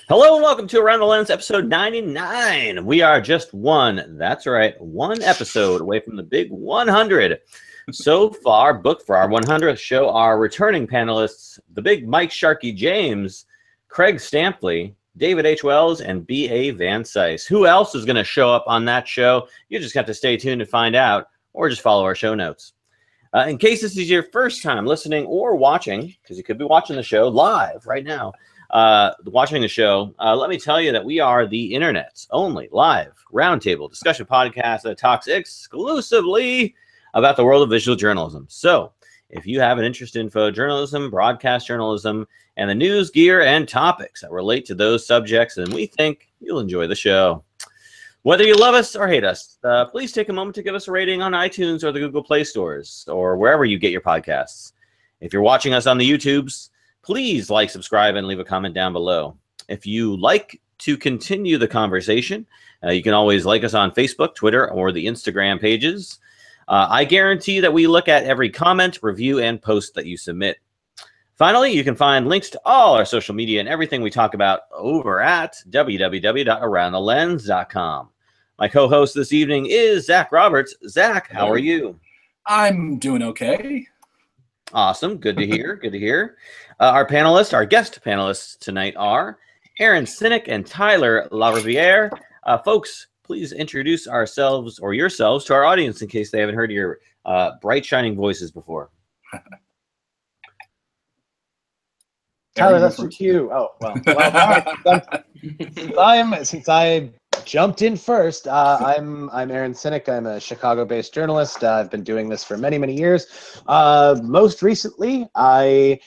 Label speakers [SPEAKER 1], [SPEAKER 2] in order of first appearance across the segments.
[SPEAKER 1] Hello and welcome to Around the Lens, episode 99. We are just that's right, one episode away from the big 100. So far, booked for our 100th show are returning panelists, the big Mike Sharkey James, Craig Stampley, David H. Wells, and B.A. Van Cise. Who else is going to show up on that show? You just have to stay tuned to find out, or just follow our show notes. In case this is your first time listening or watching, because you could be watching the show live right now, watching the show, let me tell you that we are the internet's only live roundtable discussion podcast that talks exclusively about the world of visual journalism. So if you have an interest in photojournalism, broadcast journalism, and the news, gear, and topics that relate to those subjects, then we think you'll enjoy the show. Whether you love us or hate us, please take a moment to give us a rating on iTunes or the Google Play stores or wherever you get your podcasts. If you're watching us on the YouTubes, please like, subscribe, and leave a comment down below. If you like to continue the conversation, you can always like us on Facebook, Twitter, or the Instagram pages. I guarantee that we look at every comment, review, and post that you submit. Finally, you can find links to all our social media and everything we talk about over at www.aroundthelens.com. My co-host this evening is Zach Roberts. Zach, how are you?
[SPEAKER 2] I'm doing okay.
[SPEAKER 1] Awesome. Good to hear. Good to hear. Our guest panelists tonight are Aaron Cynic and Tyler LaRivere. Folks, please introduce yourselves to our audience in case they haven't heard your bright, shining voices before.
[SPEAKER 3] Tyler, that's your cue. Oh, well all right. Since I jumped in first, I'm Aaron Cynic. I'm a Chicago-based journalist. I've been doing this for many, many years. Most recently, I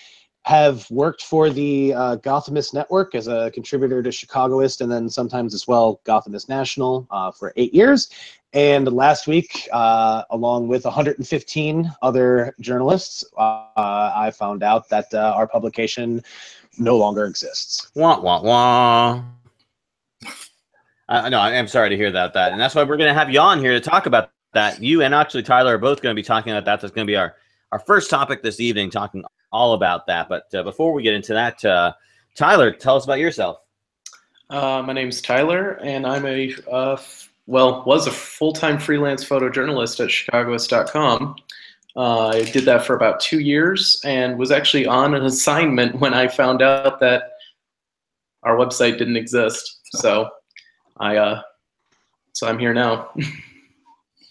[SPEAKER 3] have worked for the Gothamist network as a contributor to Chicagoist, and then sometimes as well Gothamist National for 8 years. And last week, along with 115 other journalists, I found out that our publication no longer exists.
[SPEAKER 1] Wah, wah, wah. No, I'm sorry to hear that. And that's why we're going to have you on here to talk about that. You and actually Tyler are both going to be talking about that. That's going to be our first topic this evening, talking all about that. But before we get into that, Tyler, tell us about yourself.
[SPEAKER 4] My name's Tyler, and I'm was a full-time freelance photojournalist at Chicagoist.com. I did that for about 2 years and was actually on an assignment when I found out that our website didn't exist. So I'm here now.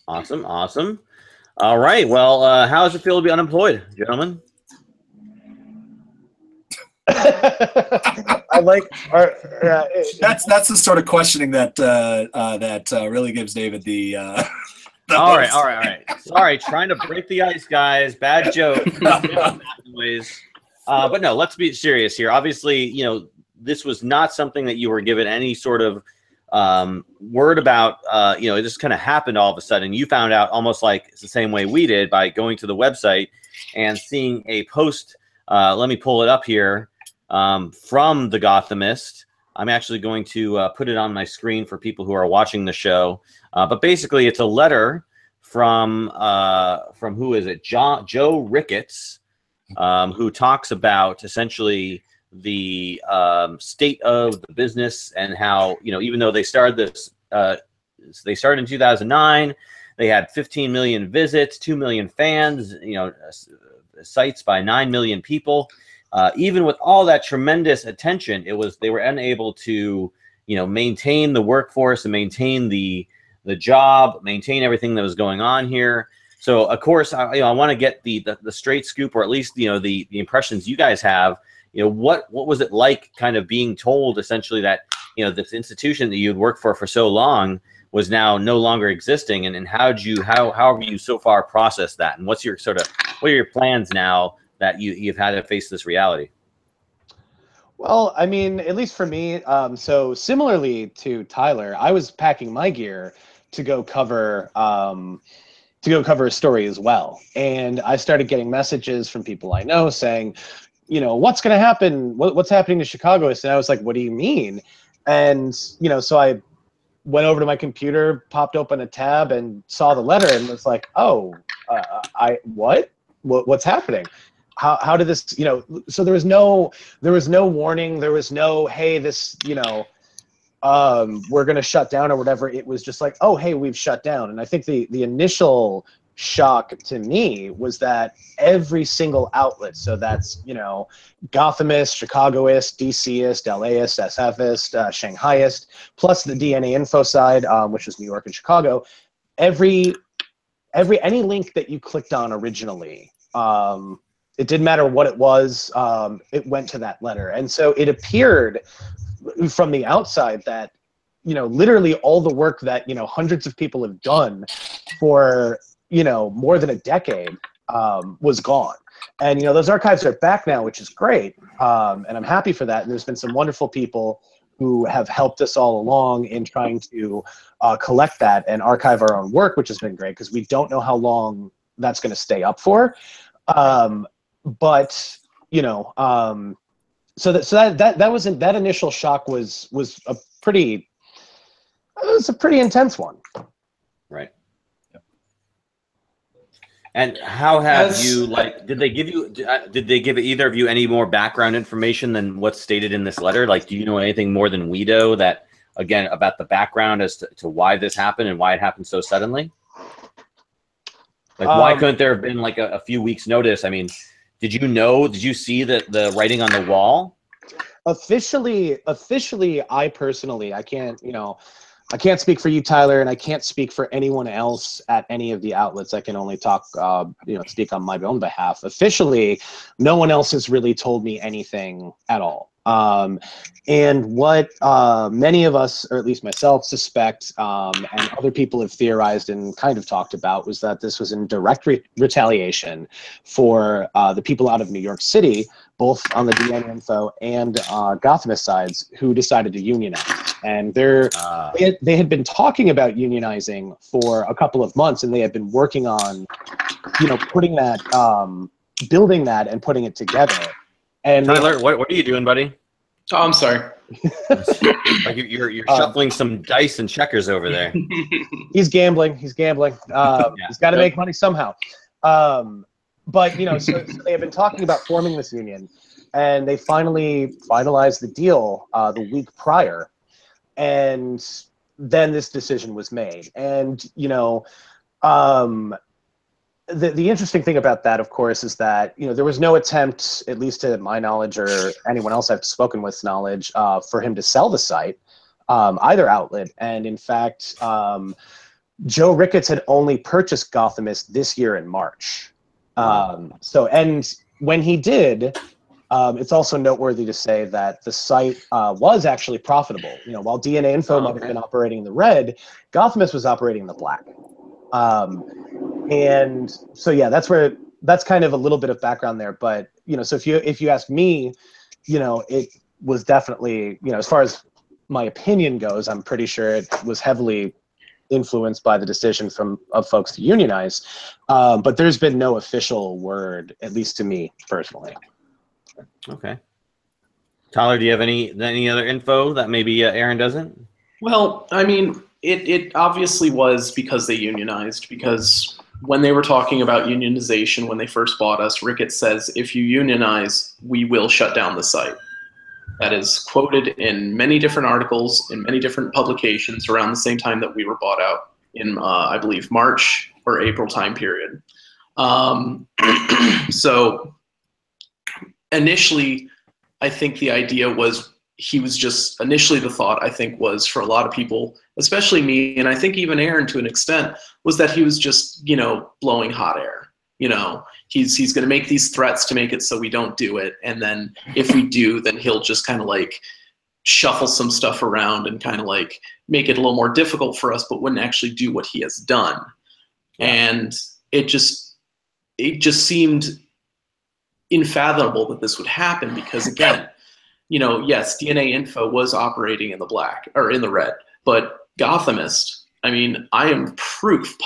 [SPEAKER 1] Awesome. All right. Well, how does it feel to be unemployed, gentlemen?
[SPEAKER 3] I like
[SPEAKER 2] that's the sort of questioning that really gives David the
[SPEAKER 1] all right. Sorry, trying to break the ice, guys. Bad joke. But no, let's be serious here. Obviously, this was not something that you were given any sort of word about. It just kind of happened all of a sudden. You found out almost like it's the same way we did by going to the website and seeing a post. Let me pull it up here. From the Gothamist. I'm actually going to put it on my screen for people who are watching the show. But basically, it's a letter from who is it? Joe Ricketts, who talks about essentially the state of the business and how, even though they started in 2009, they had 15 million visits, 2 million fans, sites by 9 million people. Even with all that tremendous attention, they were unable to, maintain the workforce and maintain the job, maintain everything that was going on here. So, of course, I want to get the straight scoop, or at least the impressions you guys have. What was it like, kind of being told essentially that this institution that you'd worked for so long was now no longer existing, and how have you so far processed that, and what are your plans now that you've had to face this reality?
[SPEAKER 3] Well, I mean, at least for me, so similarly to Tyler, I was packing my gear to go cover a story as well, and I started getting messages from people I know saying, what's going to happen? What's happening to Chicagoist? And I was like, what do you mean? And so I went over to my computer, popped open a tab, and saw the letter, and was like, oh, what's happening? how did this, so there was no warning, there was no, hey, this, we're going to shut down or whatever. It was just like, oh, hey, we've shut down. And I think the initial shock to me was that every single outlet, so that's, Gothamist, Chicagoist, DCist, LAist, SFist, Shanghaiist, plus the DNAinfo side, which is New York and Chicago, any link that you clicked on originally, it didn't matter what it was, it went to that letter. And so it appeared from the outside that, literally all the work that, hundreds of people have done for, more than a decade was gone. And, those archives are back now, which is great. And I'm happy for that. And there's been some wonderful people who have helped us all along in trying to collect that and archive our own work, which has been great because we don't know how long that's going to stay up for. But, so that initial shock was a pretty intense one.
[SPEAKER 1] Right. And how have you, did they give either of you any more background information than what's stated in this letter? Like, do you know anything more than we do that, again, about the background as to why this happened and why it happened so suddenly? Like, why couldn't there have been like a few weeks notice? I mean, did you see the writing on the wall?
[SPEAKER 3] Officially, I personally, I can't speak for you, Tyler, and I can't speak for anyone else at any of the outlets. I can only talk, speak on my own behalf. Officially, no one else has really told me anything at all. And what many of us, or at least myself, suspect, and other people have theorized and kind of talked about, was that this was in direct retaliation for the people out of New York City, both on the DNAinfo and Gothamist sides, who decided to unionize. And they had been talking about unionizing for a couple of months, and they had been working on, putting that, building that and putting it together. And
[SPEAKER 1] Tyler, what are you doing, buddy?
[SPEAKER 4] Oh, I'm sorry.
[SPEAKER 1] Like you're shuffling some dice and checkers over there.
[SPEAKER 3] He's gambling. He's got to make money somehow. But so they have been talking about forming this union, and they finally finalized the deal the week prior, and then this decision was made. And the interesting thing about that, of course, is that there was no attempt, at least to my knowledge or anyone else I've spoken with's knowledge, for him to sell the site, either outlet. And in fact, Joe Ricketts had only purchased Gothamist this year in March. And when he did, it's also noteworthy to say that the site was actually profitable. While DNAinfo might have been operating in the red, Gothamist was operating in the black. And so, yeah, that's kind of a little bit of background there. But, so if you ask me, it was definitely, as far as my opinion goes, I'm pretty sure it was heavily influenced by the decision of folks to unionize. But there's been no official word, at least to me personally.
[SPEAKER 1] Okay. Tyler, do you have any other info that maybe Aaron doesn't?
[SPEAKER 4] Well, I mean, it obviously was because they unionized, because when they were talking about unionization, when they first bought us, Ricketts says, if you unionize, we will shut down the site. That is quoted in many different articles, in many different publications around the same time that we were bought out in, I believe, March or April time period. So initially, I think the idea was, initially the thought, I think, was for a lot of people, especially me, and I think even Aaron to an extent, was that he was just, blowing hot air. He's going to make these threats to make it so we don't do it. And then if we do, then he'll just kind of like shuffle some stuff around and kind of like make it a little more difficult for us, but wouldn't actually do what he has done. Yeah. And it just seemed unfathomable that this would happen, because again, yes, DNAinfo was operating in the black or in the red, but Gothamist, I mean, I am proof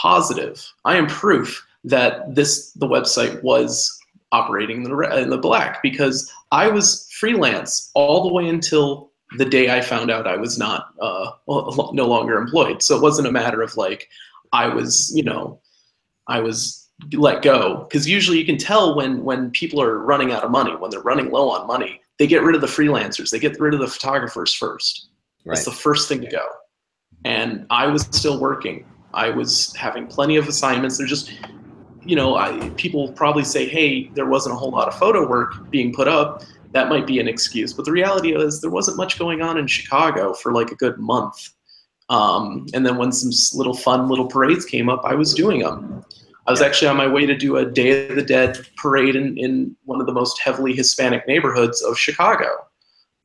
[SPEAKER 4] that the website was operating in the black, because I was freelance all the way until the day I found out I was not no longer employed. So it wasn't a matter of like I was let go, because usually you can tell when people are running out of money, when they're running low on money, they get rid of the freelancers, they get rid of the photographers first. Right. That's the first thing to go. And I was still working. I was having plenty of assignments. They're just, you know, people probably say, hey, there wasn't a whole lot of photo work being put up. That might be an excuse. But the reality is there wasn't much going on in Chicago for like a good month. And then when some little fun little parades came up, I was doing them. I was actually on my way to do a Day of the Dead parade in one of the most heavily Hispanic neighborhoods of Chicago.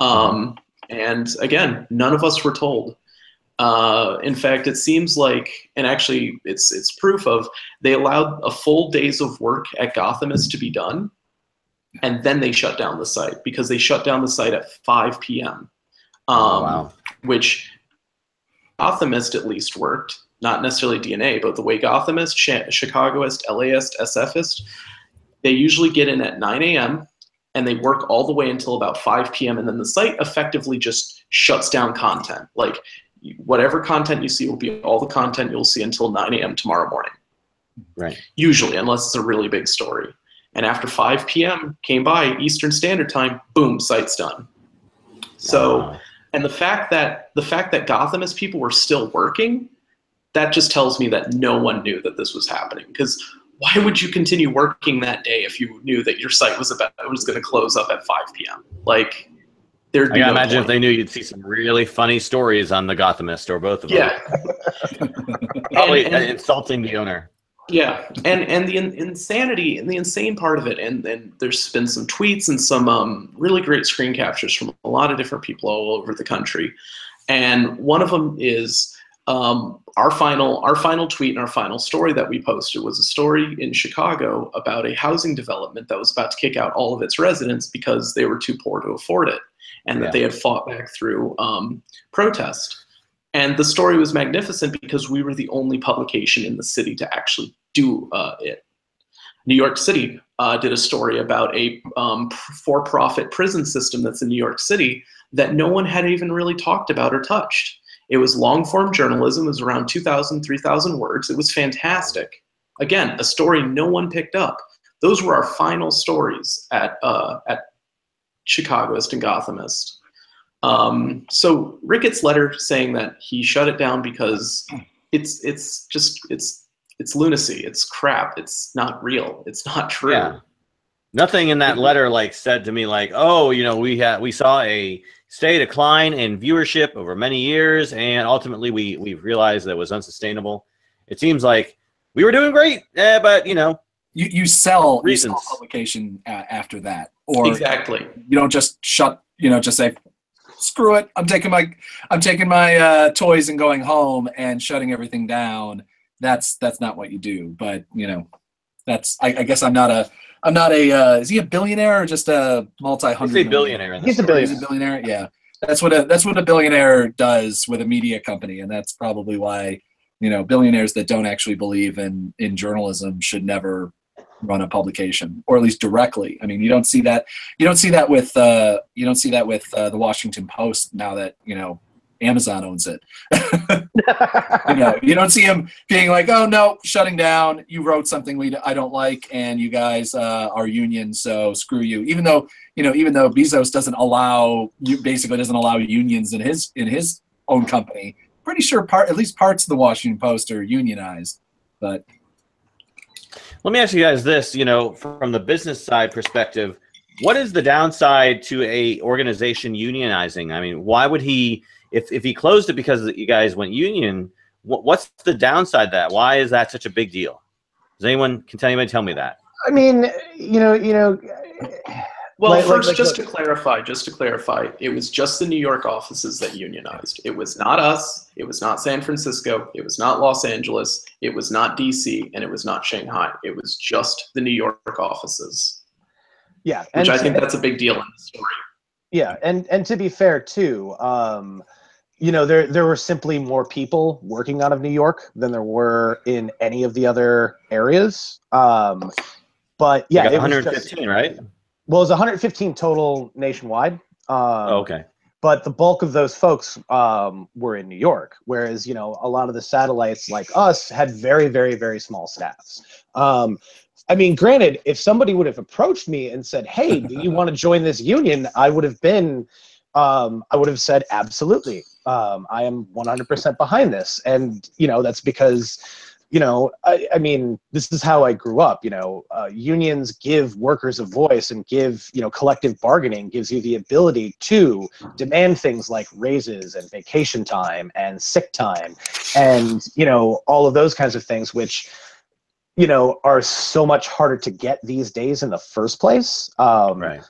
[SPEAKER 4] And again, none of us were told. In fact, it seems like, and actually it's proof of, they allowed a full days of work at Gothamist to be done, and then they shut down the site, because they shut down the site at 5 p.m.
[SPEAKER 1] Wow.
[SPEAKER 4] Which Gothamist at least worked, not necessarily DNA, but the way Gothamist, Chicagoist, LAist, SFist, they usually get in at 9 a.m. and they work all the way until about 5 p.m. and then the site effectively just shuts down content. Like, whatever content you see will be all the content you'll see until 9 a.m. tomorrow morning.
[SPEAKER 1] Right.
[SPEAKER 4] Usually, unless it's a really big story. And after 5 p.m. came by, Eastern Standard Time, boom, site's done. So, and the fact that Gothamist people were still working, that just tells me that no one knew that this was happening. Because why would you continue working that day if you knew that your site was going to close up at 5 p.m.? Like, there'd be
[SPEAKER 1] I gotta
[SPEAKER 4] no
[SPEAKER 1] imagine
[SPEAKER 4] point.
[SPEAKER 1] if they knew, you'd see some really funny stories on the Gothamist or both of them.
[SPEAKER 4] Yeah.
[SPEAKER 1] Probably insulting the owner.
[SPEAKER 4] Yeah, and the insanity and the insane part of it, and there's been some tweets and some really great screen captures from a lot of different people all over the country, and one of them is our final tweet and our final story that we posted was a story in Chicago about a housing development that was about to kick out all of its residents because they were too poor to afford it, and that they had fought back through protest. And the story was magnificent because we were the only publication in the city to actually do it. New York City did a story about a for-profit prison system that's in New York City that no one had even really talked about or touched. It was long-form journalism. It was around 2,000, 3,000 words. It was fantastic. Again, a story no one picked up. Those were our final stories at Chicagoist and Gothamist. So Ricketts' letter saying that he shut it down because it's lunacy, it's crap, it's not real, it's not true.
[SPEAKER 1] Yeah. Nothing in that letter like said to me like, oh, you know, we saw a steady decline in viewership over many years, and ultimately we realized that it was unsustainable. It seems like we were doing great, but you know,
[SPEAKER 2] you sell
[SPEAKER 1] reasons.
[SPEAKER 2] You sell publication after that, or
[SPEAKER 4] exactly.
[SPEAKER 2] You don't just shut. You know, just say, screw it. I'm taking my toys and going home and shutting everything down. That's not what you do. But you know, that's I guess I'm not a is he a billionaire or just a multi-hundred?
[SPEAKER 1] He's a billionaire.
[SPEAKER 2] He's a billionaire. Yeah, that's what a billionaire does with a media company, and that's probably why, you know, billionaires that don't actually believe in journalism should never run a publication, or at least directly. I mean, you don't see that with the Washington Post now that, you know, Amazon owns it. You know, you don't see him being like, oh no, shutting down, you wrote something I don't like, and you guys are union, so screw you. Even though Bezos doesn't allow unions in his own company. Pretty sure at least parts of the Washington Post are unionized. But
[SPEAKER 1] let me ask you guys this, you know, from the business side perspective, what is the downside to a organization unionizing? I mean, why would he, if he closed it because you guys went union, what's the downside to that? Why is that such a big deal? Can anybody tell me that?
[SPEAKER 3] I mean, you know.
[SPEAKER 4] Well, first, just to clarify, it was just the New York offices that unionized. It was not us. It was not San Francisco. It was not Los Angeles. It was not DC, and it was not Shanghai. It was just the New York offices.
[SPEAKER 3] Yeah,
[SPEAKER 4] which I think that's a big deal in the story.
[SPEAKER 3] Yeah, and to be fair too, you know, there were simply more people working out of New York than there were in any of the other areas. But yeah,
[SPEAKER 1] like 115, right?
[SPEAKER 3] Well, it was 115 total nationwide.
[SPEAKER 1] Okay.
[SPEAKER 3] but the bulk of those folks were in New York, whereas, you know, a lot of the satellites like us had very, very, very small staffs. I mean, granted, if somebody would have approached me and said, "Hey, do you want to join this union?" I would have said, "Absolutely. I am 100% behind this." And, you know, that's because, you know, I mean, this is how I grew up. You know, unions give workers a voice, and give, you know, collective bargaining gives you the ability to demand things like raises and vacation time and sick time, and, you know, all of those kinds of things, which, you know, are so much harder to get these days in the first place.
[SPEAKER 1] Right.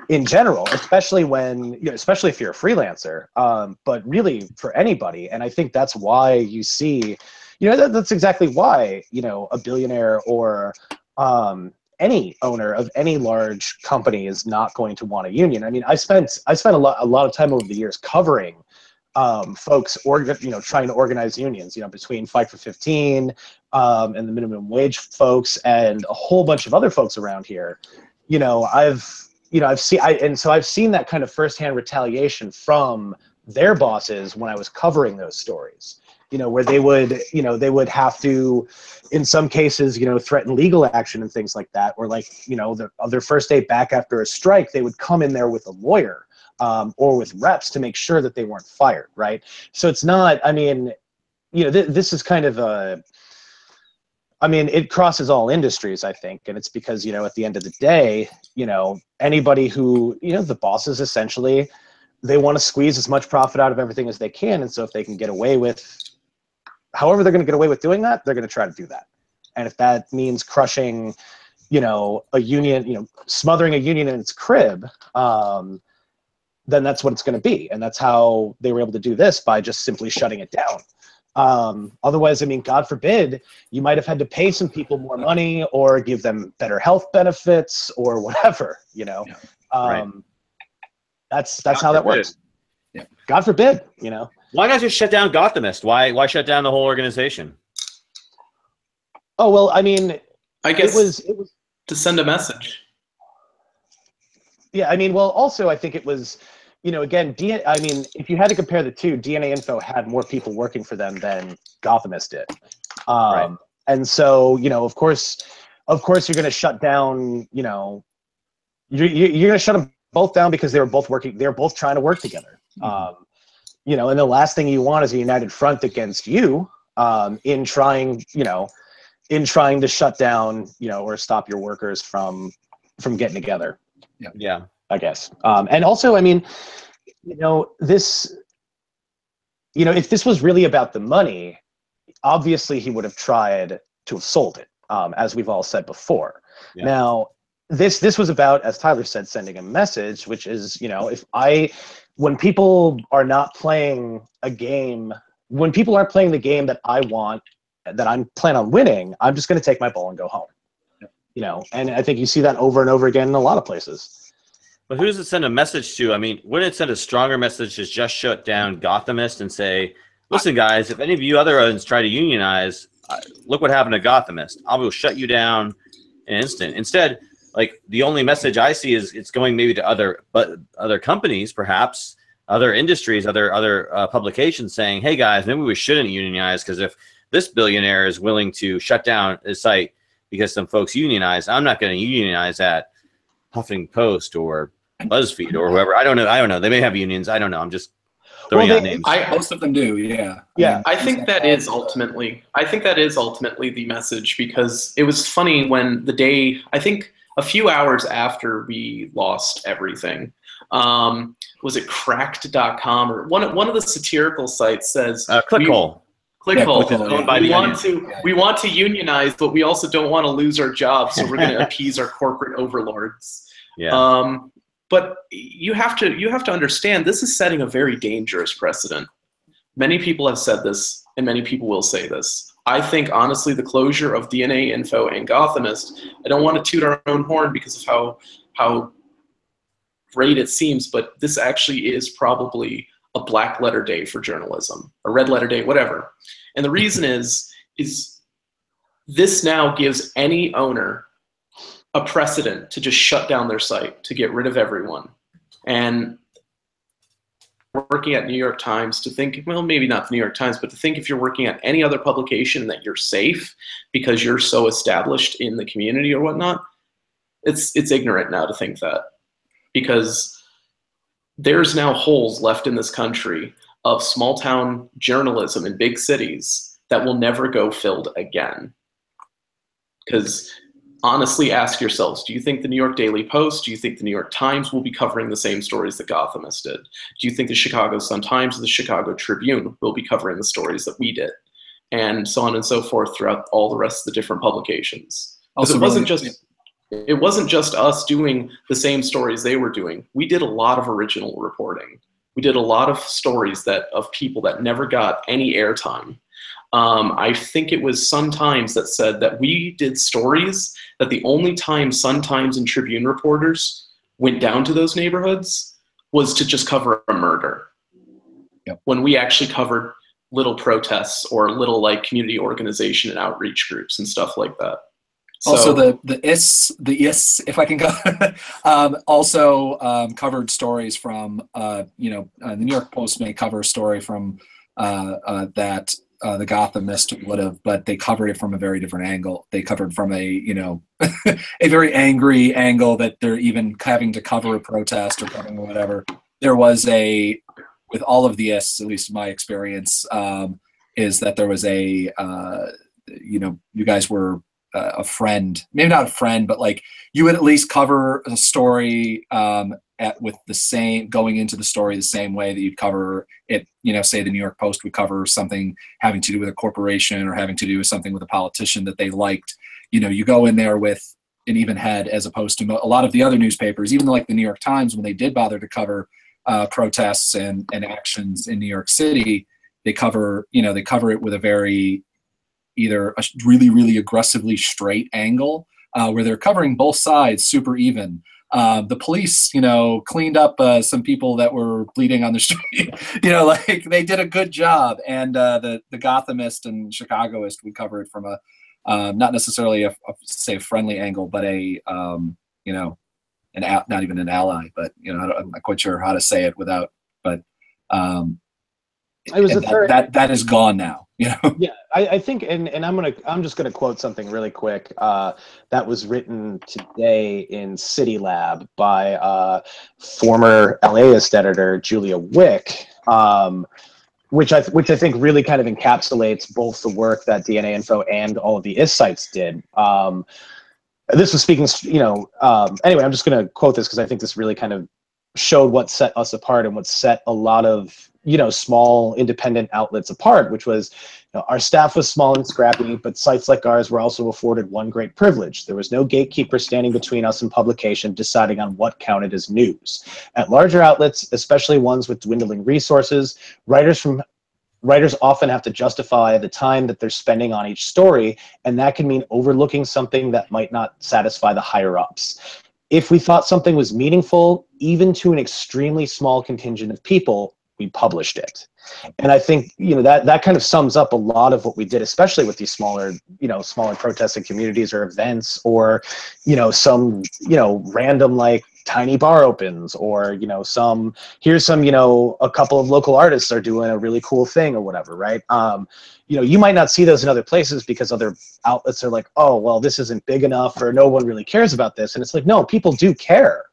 [SPEAKER 3] In general, especially when, you know, especially if you're a freelancer, but really for anybody. And I think that's why you see, you know, that's exactly why, you know, a billionaire or any owner of any large company is not going to want a union. I mean, I spent a lot of time over the years covering folks, you know, trying to organize unions, you know, between Fight for 15 and the minimum wage folks and a whole bunch of other folks around here. You know, I've seen that kind of firsthand retaliation from their bosses when I was covering those stories. You know, where they would have to, in some cases, you know, threaten legal action and things like that. Or, like, you know, on their first day back after a strike, they would come in there with a lawyer or with reps to make sure that they weren't fired, right? So it's not, I mean, you know, this is kind of a, I mean, it crosses all industries, I think, and it's because, you know, at the end of the day, you know, anybody who, you know, the bosses essentially, they want to squeeze as much profit out of everything as they can, and so if they can get away with, however they're going to get away with doing that, they're going to try to do that. And if that means crushing, you know, a union, you know, smothering a union in its crib, then that's what it's going to be. And that's how they were able to do this, by just simply shutting it down. Otherwise, I mean, God forbid, you might have had to pay some people more money or give them better health benefits or whatever, you know.
[SPEAKER 1] Right.
[SPEAKER 3] That's how that works.
[SPEAKER 2] Yeah.
[SPEAKER 3] God forbid, you know.
[SPEAKER 1] Why not just shut down Gothamist? Why shut down the whole organization?
[SPEAKER 3] Oh, well, I mean,
[SPEAKER 4] I guess
[SPEAKER 3] it was
[SPEAKER 4] to send a message.
[SPEAKER 3] Yeah, I mean, well, also, I think it was, you know, again, I mean, if you had to compare the two, DNAinfo had more people working for them than Gothamist did.
[SPEAKER 1] Right.
[SPEAKER 3] And so, you know, of course, you're going to shut down, you know, you're going to shut them both down because they were both trying to work together. You know, and the last thing you want is a united front against you in trying to shut down, you know, or stop your workers from getting together.
[SPEAKER 1] Yeah.
[SPEAKER 3] I guess. And also, I mean, you know, this, you know, if this was really about the money, obviously he would have tried to have sold it, as we've all said before.
[SPEAKER 1] Yeah.
[SPEAKER 3] Now, this was about, as Tyler said, sending a message, which is, you know, when people are not playing a game, when people aren't playing the game that I want, that I'm plan on winning, I'm just going to take my ball and go home. You know, and I think you see that over and over again in a lot of places.
[SPEAKER 1] But who does it send a message to? I mean, wouldn't it send a stronger message to just shut down Gothamist and say, listen, guys, if any of you other ones try to unionize, look what happened to Gothamist. I will shut you down in an instant. Instead, like, the only message I see is it's going maybe to other companies, perhaps, other industries, other publications saying, hey, guys, maybe we shouldn't unionize, because if this billionaire is willing to shut down his site because some folks unionize, I'm not going to unionize at Huffington Post or BuzzFeed or whoever. I don't know. They may have unions. I don't know. I'm just throwing out names.
[SPEAKER 2] Most of them do. Yeah.
[SPEAKER 3] Yeah.
[SPEAKER 4] I think that is ultimately the message, because it was funny when the day, I think a few hours after we lost everything, was it cracked.com or one of the satirical sites says
[SPEAKER 1] Clickhole.
[SPEAKER 4] Clickhole.
[SPEAKER 1] Owned by
[SPEAKER 4] We want to unionize, but we also don't want to lose our jobs, so we're going to appease our corporate overlords.
[SPEAKER 1] Yeah.
[SPEAKER 4] But you have to understand, this is setting a very dangerous precedent. Many people have said this, and many people will say this. I think, honestly, the closure of DNAinfo and Gothamist, I don't want to toot our own horn because of how great it seems, but this actually is probably a black letter day for journalism, a red letter day, whatever. And the reason is this now gives any owner a precedent to just shut down their site, to get rid of everyone. And working at New York Times to think, well, maybe not the New York Times, but to think if you're working at any other publication that you're safe because you're so established in the community or whatnot, it's ignorant now to think that, because there's now holes left in this country of small town journalism in big cities that will never go filled again. Because honestly, ask yourselves, do you think the New York Daily Post, do you think the New York Times will be covering the same stories that Gothamist did? Do you think the Chicago Sun-Times or the Chicago Tribune will be covering the stories that we did? And so on and so forth throughout all the rest of the different publications. Because it wasn't just us doing the same stories they were doing. We did a lot of original reporting. We did a lot of stories of people that never got any airtime. I think it was Sun-Times that said that we did stories that the only time Sun-Times and Tribune reporters went down to those neighborhoods was to just cover a murder.
[SPEAKER 2] Yep. When
[SPEAKER 4] we actually covered little protests or little like community organization and outreach groups and stuff like that.
[SPEAKER 2] Also, the IS, if I can go, also covered stories from, the New York Post may cover a story from that the Gothamist would have, but they covered it from a very different angle. They covered from a, a very angry angle that they're even having to cover a protest or covering whatever. There was with all of the IS, at least in my experience, is that there was you guys were a friend, maybe not a friend, but like you would at least cover a story with the same, going into the story the same way that you'd cover it, say the New York Post would cover something having to do with a corporation or having to do with something with a politician that they liked. You go in there with an even head, as opposed to a lot of the other newspapers, even like the New York Times, when they did bother to cover protests and actions in New York City, they cover it with a very, either a really, really aggressively straight angle where they're covering both sides super even. The police, cleaned up some people that were bleeding on the street. Like they did a good job. And the Gothamist and Chicagoist would cover it from a not necessarily a friendly angle, but not even an ally. But I'm not quite sure how to say it without. But
[SPEAKER 3] it was
[SPEAKER 2] that is gone now.
[SPEAKER 3] Yeah, I think, and I'm just gonna quote something really quick that was written today in City Lab by former LAist editor Julia Wick, which I think really kind of encapsulates both the work that DNAinfo and all of the IS sites did. This was speaking, anyway, I'm just gonna quote this because I think this really kind of showed what set us apart and what set a lot of small independent outlets apart, which was our staff was small and scrappy, but sites like ours were also afforded one great privilege. There was no gatekeeper standing between us and publication deciding on what counted as news. At larger outlets, especially ones with dwindling resources, writers often have to justify the time that they're spending on each story, and that can mean overlooking something that might not satisfy the higher ups. If we thought something was meaningful, even to an extremely small contingent of people, we published it. And I think, that kind of sums up a lot of what we did, especially with these smaller protesting communities or events, or, some, random like tiny bar opens, or, here's some, a couple of local artists are doing a really cool thing or whatever, right? You might not see those in other places because other outlets are like, oh, well, this isn't big enough, or no one really cares about this. And it's like, no, people do care.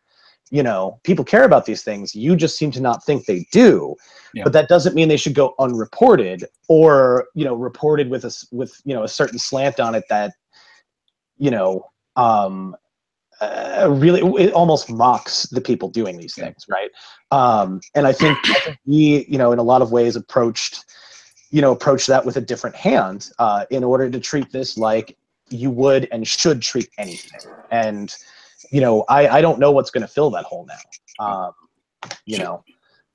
[SPEAKER 3] People care about these things. You just seem to not think they do. Yeah. But that doesn't mean they should go unreported, or reported with a certain slant on it that really it almost mocks the people doing these things, right? And I think we in a lot of ways approached that with a different hand in order to treat this like you would and should treat anything. And I don't know what's going to fill that hole now.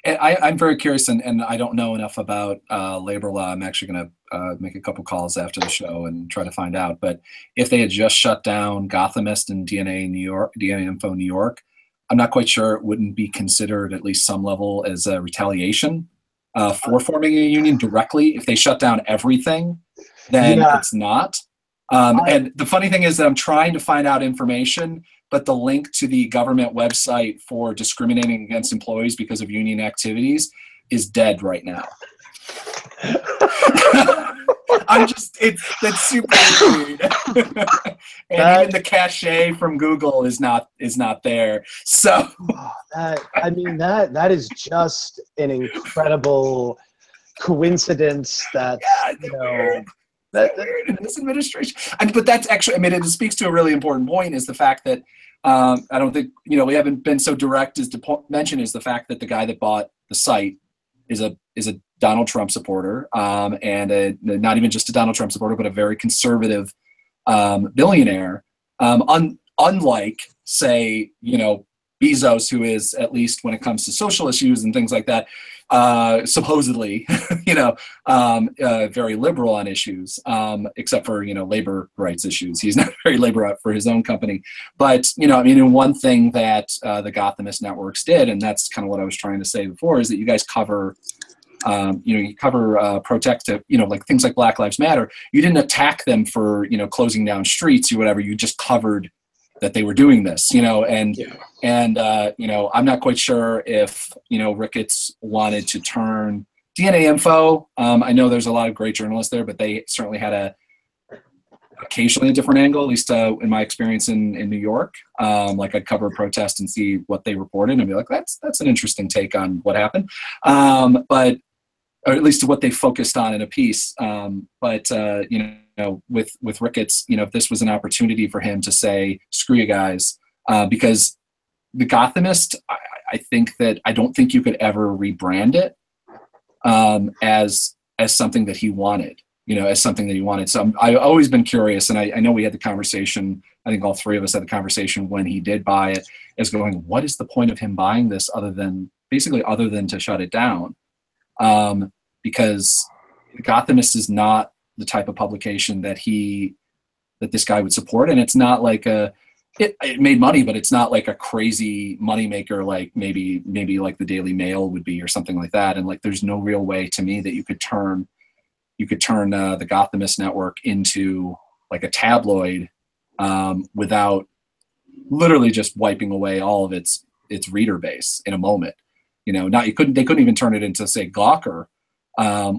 [SPEAKER 2] I'm very curious, and I don't know enough about labor law. I'm actually going to make a couple calls after the show and try to find out. But if they had just shut down Gothamist and DNAinfo New York, I'm not quite sure it wouldn't be considered at least some level as a retaliation for forming a union directly. If they shut down everything, then it's not. And the funny thing is that I'm trying to find out information, but the link to the government website for discriminating against employees because of union activities is dead right now. That's super weird. And even the cachet from Google is not there. So
[SPEAKER 3] that is just an incredible coincidence that,
[SPEAKER 2] that weird in this administration. But that's actually, it speaks to a really important point, is the fact that I don't think, we haven't been so direct as to mention, is the fact that the guy that bought the site is a Donald Trump supporter, and not even just a Donald Trump supporter, but a very conservative billionaire. Unlike, say, Bezos, who is, at least when it comes to social issues and things like that, supposedly, very liberal on issues, except for, labor rights issues. He's not very liberal for his own company. But, and one thing that the Gothamist networks did, and that's kind of what I was trying to say before, is that you guys cover, you cover protect, like things like Black Lives Matter. You didn't attack them for, closing down streets or whatever. You just covered that they were doing this, I'm not quite sure if, Ricketts wanted to turn DNAinfo. I know there's a lot of great journalists there, but they certainly had occasionally a different angle, at least in my experience in New York. Like I'd cover a protest and see what they reported and be like, that's an interesting take on what happened. Or at least what they focused on in a piece. With Ricketts, if this was an opportunity for him to say, screw you guys, because the Gothamist, I don't think you could ever rebrand it as something that he wanted, as something that he wanted. So I've always been curious, and I know we had the conversation, I think all three of us had the conversation when he did buy it, is going, what is the point of him buying this other than to shut it down? Because the Gothamist is not the type of publication that this guy would support, and it's not like it made money, but it's not like a crazy moneymaker like maybe like the Daily Mail would be or something like that. And like there's no real way to me that you could turn the Gothamist network into like a tabloid without literally just wiping away all of its reader base in a moment. They couldn't even turn it into, say, Gawker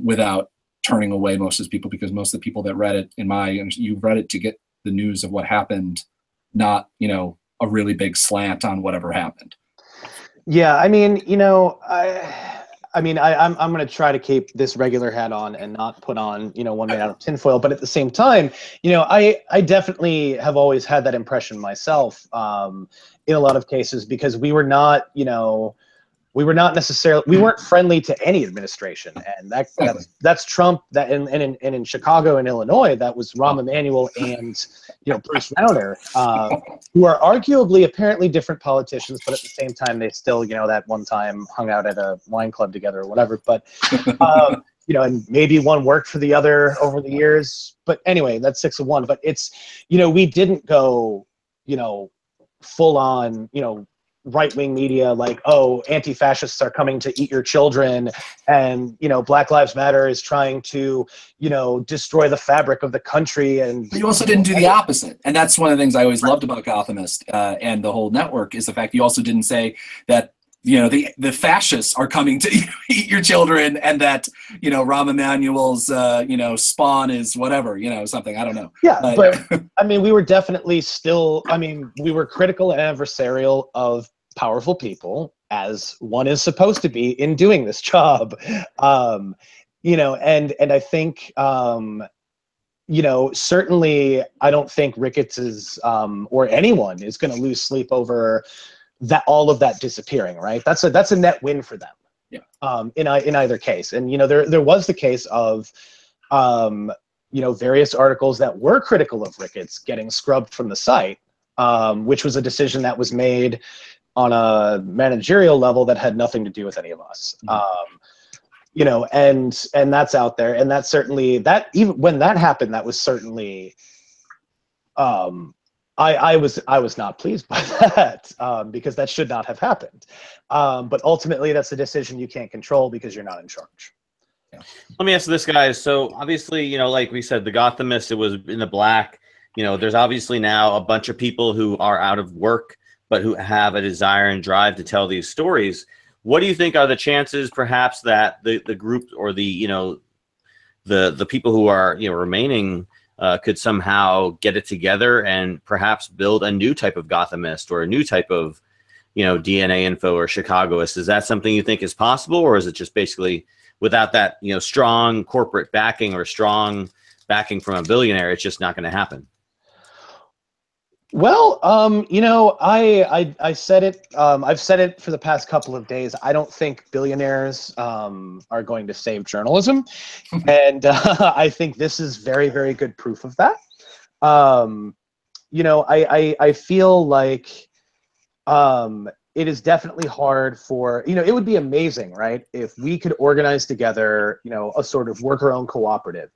[SPEAKER 2] without turning away most of the people, because most of the people that read it, you read it to get the news of what happened, not, a really big slant on whatever happened.
[SPEAKER 3] Yeah, I'm going to try to keep this regular hat on and not put on, one made out of tinfoil. But at the same time, I definitely have always had that impression myself in a lot of cases, because we weren't friendly to any administration, and that's Trump. That and in Chicago and Illinois, that was Rahm Emanuel and Bruce Rauner, who are arguably apparently different politicians, but at the same time they still that one time hung out at a wine club together or whatever. But and maybe one worked for the other over the years. But anyway, that's 6 of 1. But it's we didn't go full on right-wing media like, oh, anti-fascists are coming to eat your children, and Black Lives Matter is trying to destroy the fabric of the country. And
[SPEAKER 2] you also didn't do the opposite, and that's one of the things I always loved about Gothamist and the whole network, is the fact you also didn't say that the fascists are coming to eat your children, and that Rahm Emanuel's spawn is whatever, something, I don't know.
[SPEAKER 3] Yeah, but we were definitely still, we were critical and adversarial of powerful people, as one is supposed to be in doing this job. And I think certainly I don't think Ricketts is or anyone is going to lose sleep over that, all of that disappearing, right? That's a net win for them.
[SPEAKER 2] Yeah.
[SPEAKER 3] In either case. And there was the case of various articles that were critical of Ricketts getting scrubbed from the site, which was a decision that was made on a managerial level that had nothing to do with any of us. And that's out there, and that's certainly, that even when that happened, that was certainly I was not pleased by that, because that should not have happened. But ultimately, that's a decision you can't control because you're not in charge.
[SPEAKER 1] Yeah. Let me ask this, guys. So obviously, like we said, the Gothamist, it was in the black. There's obviously now a bunch of people who are out of work, but who have a desire and drive to tell these stories. what do you think are the chances, perhaps, that the group or the the people who are remaining could somehow get it together and perhaps build a new type of Gothamist or a new type of DNAinfo or Chicagoist? Is that something you think is possible, or is it just basically without that strong corporate backing or strong backing from a billionaire, it's just not going to happen?
[SPEAKER 3] Well, I said it. I've said it for the past couple of days. I don't think billionaires are going to save journalism, and I think this is very, very good proof of that. I feel like it is definitely hard for it would be amazing, right, if we could organize together a sort of worker-owned cooperative.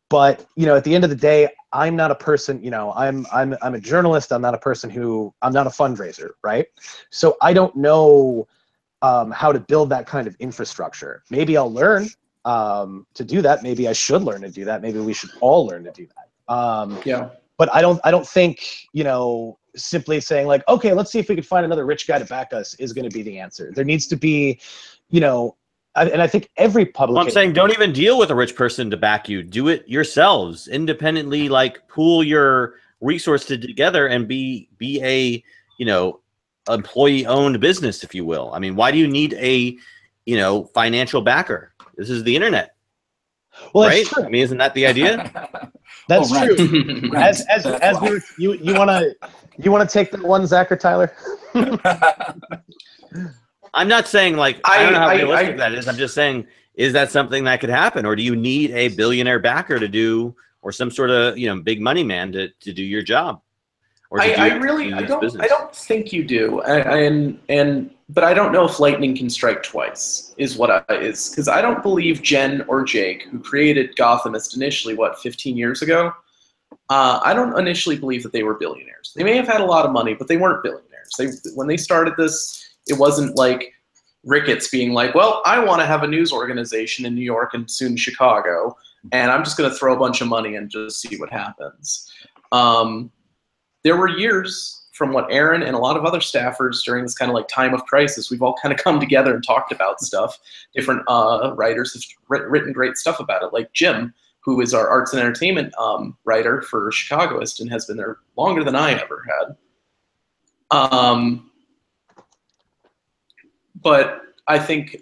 [SPEAKER 3] But at the end of the day, I'm not a person. I'm a journalist. I'm not a person I'm not a fundraiser, right? So I don't know how to build that kind of infrastructure. Maybe I'll learn to do that. Maybe I should learn to do that. Maybe we should all learn to do that.
[SPEAKER 4] Yeah.
[SPEAKER 3] But I don't think simply saying like, okay, let's see if we can find another rich guy to back us is going to be the answer. There needs to be, and I think every publication.
[SPEAKER 1] Well, I'm saying don't even deal with a rich person to back you. Do it yourselves independently. Like pool your resources together and be a employee-owned business, if you will. I mean, why do you need a financial backer? This is the internet.
[SPEAKER 3] Well,
[SPEAKER 1] right?
[SPEAKER 3] That's true.
[SPEAKER 1] I mean, isn't that the idea?
[SPEAKER 3] That's
[SPEAKER 2] right.
[SPEAKER 3] true. As you want to take that one, Zach or Tyler?
[SPEAKER 1] I'm not saying like I don't know how realistic that is. I'm just saying, is that something that could happen, or do you need a billionaire backer to do, or some sort of big money man to do your job? Or
[SPEAKER 4] I don't think you do. But I don't know if lightning can strike twice. Because I don't believe Jen or Jake, who created Gothamist initially 15 years ago. I don't initially believe that they were billionaires. They may have had a lot of money, but they weren't billionaires. When they started this, it wasn't like Ricketts being like, well, I want to have a news organization in New York and soon Chicago, and I'm just going to throw a bunch of money and just see what happens. There were years from what Aaron and a lot of other staffers during this kind of like time of crisis, we've all kind of come together and talked about stuff. Different writers have written great stuff about it, like Jim, who is our arts and entertainment writer for Chicagoist and has been there longer than I ever had. But I think,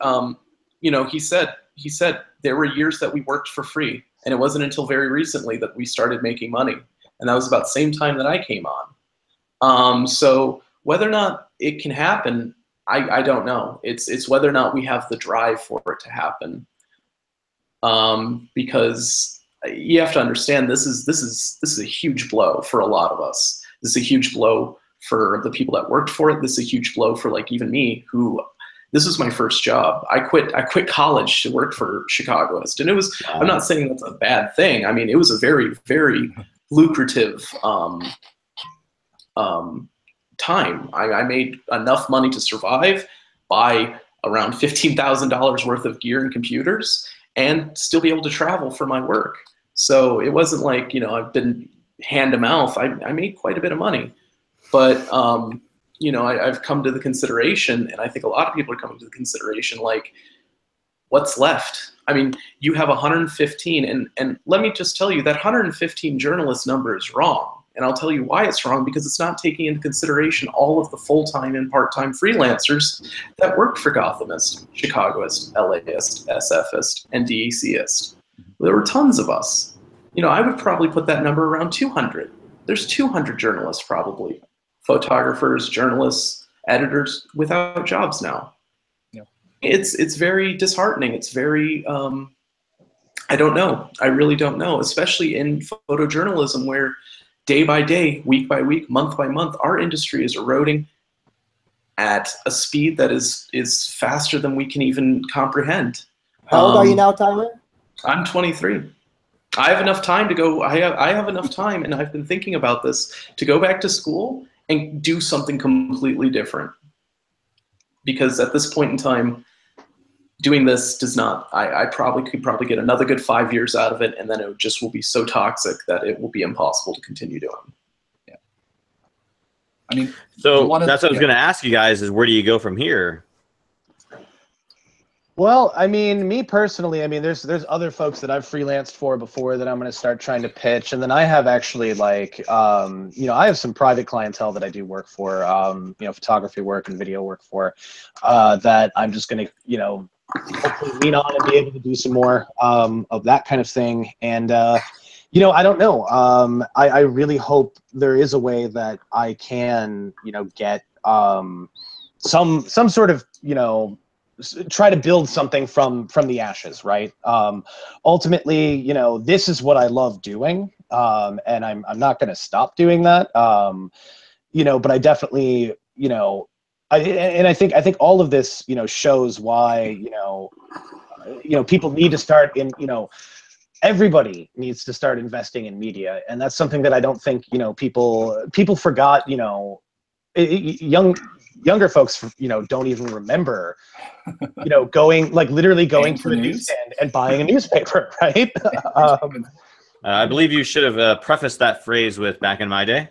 [SPEAKER 4] he said there were years that we worked for free, and it wasn't until very recently that we started making money. And that was about the same time that I came on. So whether or not it can happen, I don't know. It's whether or not we have the drive for it to happen. Because you have to understand this is a huge blow for a lot of us. This is a huge blow for the people that worked for it. This is a huge blow for like even me, who this was my first job. I quit college to work for Chicagoist, and it was. Wow. I'm not saying that's a bad thing. I mean, it was a very, very lucrative time. I made enough money to survive, buy around $15,000 worth of gear and computers, and still be able to travel for my work. So it wasn't like I've been hand to mouth. I made quite a bit of money, but I've come to the consideration, and I think a lot of people are coming to the consideration, like, what's left? I mean, you have 115, and let me just tell you that 115 journalist number is wrong. And I'll tell you why it's wrong, because it's not taking into consideration all of the full-time and part-time freelancers that worked for Gothamist, Chicagoist, LAist, SFist, and DECist. There were tons of us. I would probably put that number around 200. There's 200 journalists probably. Photographers, journalists, editors without jobs now. Yeah. It's very disheartening. It's very, I don't know. I really don't know, especially in photojournalism where day by day, week by week, month by month, our industry is eroding at a speed that is faster than we can even comprehend.
[SPEAKER 5] How old are you now, Tyler?
[SPEAKER 4] I'm 23. I have enough time to go. I have enough time, and I've been thinking about this, to go back to school and do something completely different. Because at this point in time, doing this does not, I could probably get another good 5 years out of it, and then it just will be so toxic that it will be impossible to continue doing.
[SPEAKER 2] Yeah. I mean,
[SPEAKER 1] so that's what I was going to ask you guys is, where do you go from here?
[SPEAKER 3] Well, I mean, me personally, I mean, there's other folks that I've freelanced for before that I'm going to start trying to pitch, and then I have actually like, I have some private clientele that I do work for, photography work and video work for, that I'm just going to, hopefully lean on and be able to do some more of that kind of thing. And I don't know. I really hope there is a way that I can, get some sort of, try to build something from the ashes, right? Ultimately, this is what I love doing, and I'm not going to stop doing that. But I definitely, I think all of this, shows why, people need to start in, everybody needs to start investing in media, and that's something that I don't think, people forgot, younger folks, don't even remember, literally going to a newsstand and buying a newspaper, right?
[SPEAKER 1] I believe you should have prefaced that phrase with "back in my day."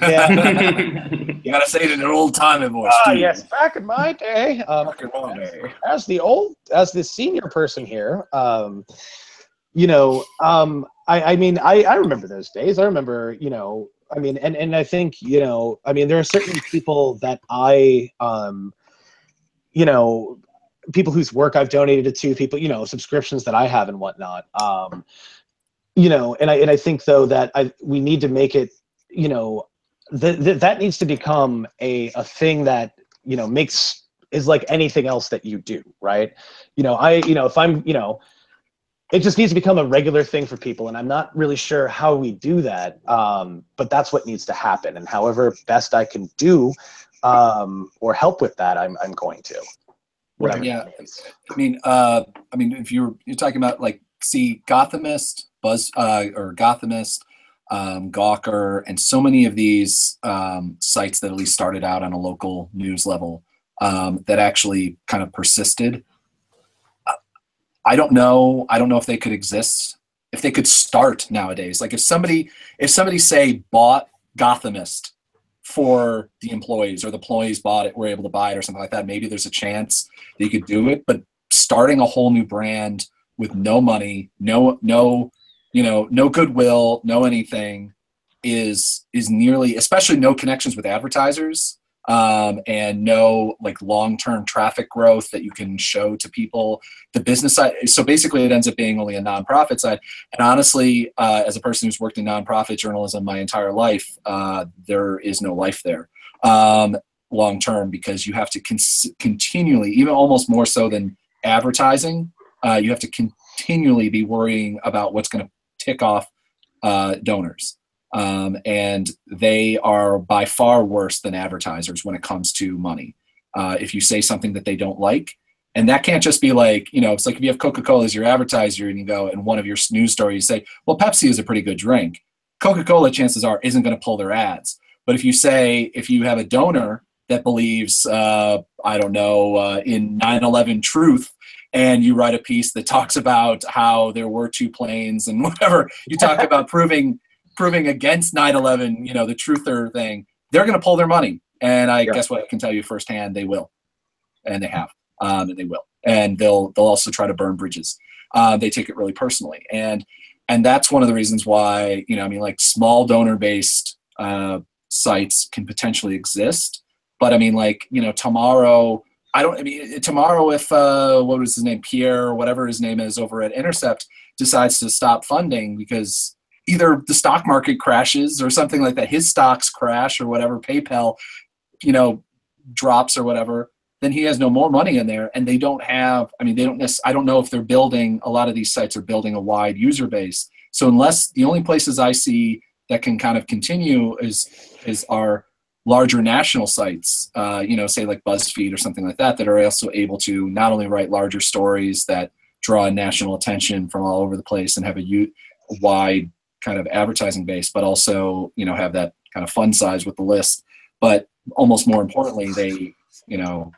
[SPEAKER 3] Yeah.
[SPEAKER 2] You gotta say it in an old-timey voice.
[SPEAKER 3] Yes, back in my day. As the senior person here, I mean, I remember those days. I remember, and I think, there are certain people that people whose work I've donated to, people, subscriptions that I have and whatnot. And I think though that we need to make it, that needs to become a thing that, is like anything else that you do, right? If I'm, it just needs to become a regular thing for people, and I'm not really sure how we do that, but that's what needs to happen, and however best I can do or help with that, I'm going to.
[SPEAKER 2] Right. Yeah. I mean, if you're talking about like, see, Gothamist, Gothamist, Gawker, and so many of these sites that at least started out on a local news level that actually kind of persisted. I don't know if they could exist, if they could start nowadays. Like if somebody say bought Gothamist for the employees, or the employees bought it, were able to buy it or something like that, maybe there's a chance that you could do it. But starting a whole new brand with no money, no goodwill, no anything is nearly, especially no connections with advertisers, and no like long-term traffic growth that you can show to people. The business side, so basically it ends up being only a nonprofit side. And honestly, as a person who's worked in nonprofit journalism my entire life, there is no life there long-term, because you have to continually, even almost more so than advertising, you have to continually be worrying about what's going to tick off donors. And they are by far worse than advertisers when it comes to money. If you say something that they don't like, and that can't just be like, it's like if you have Coca-Cola as your advertiser and you go and one of your news stories say, well, Pepsi is a pretty good drink. Coca-Cola, chances are, isn't going to pull their ads. But if you have a donor that believes, in 9/11 truth, and you write a piece that talks about how there were two planes and whatever, you talk about proving against 9/11, the truther thing, they're going to pull their money. And I guess what I can tell you firsthand, they will, and they have, and they will, and they'll also try to burn bridges. They take it really personally, and that's one of the reasons why, like small donor-based sites can potentially exist. But tomorrow, tomorrow if what was his name, Pierre or whatever his name is over at Intercept decides to stop funding because either the stock market crashes or something like that, his stocks crash or whatever, PayPal, drops or whatever, then he has no more money in there, and they don't have, I don't know if they're building, a lot of these sites are building a wide user base. So unless, the only places I see that can kind of continue is our larger national sites, say like BuzzFeed or something like that are also able to not only write larger stories that draw national attention from all over the place and have a wide kind of advertising base, but also, have that kind of fun size with the list. But almost more importantly, you're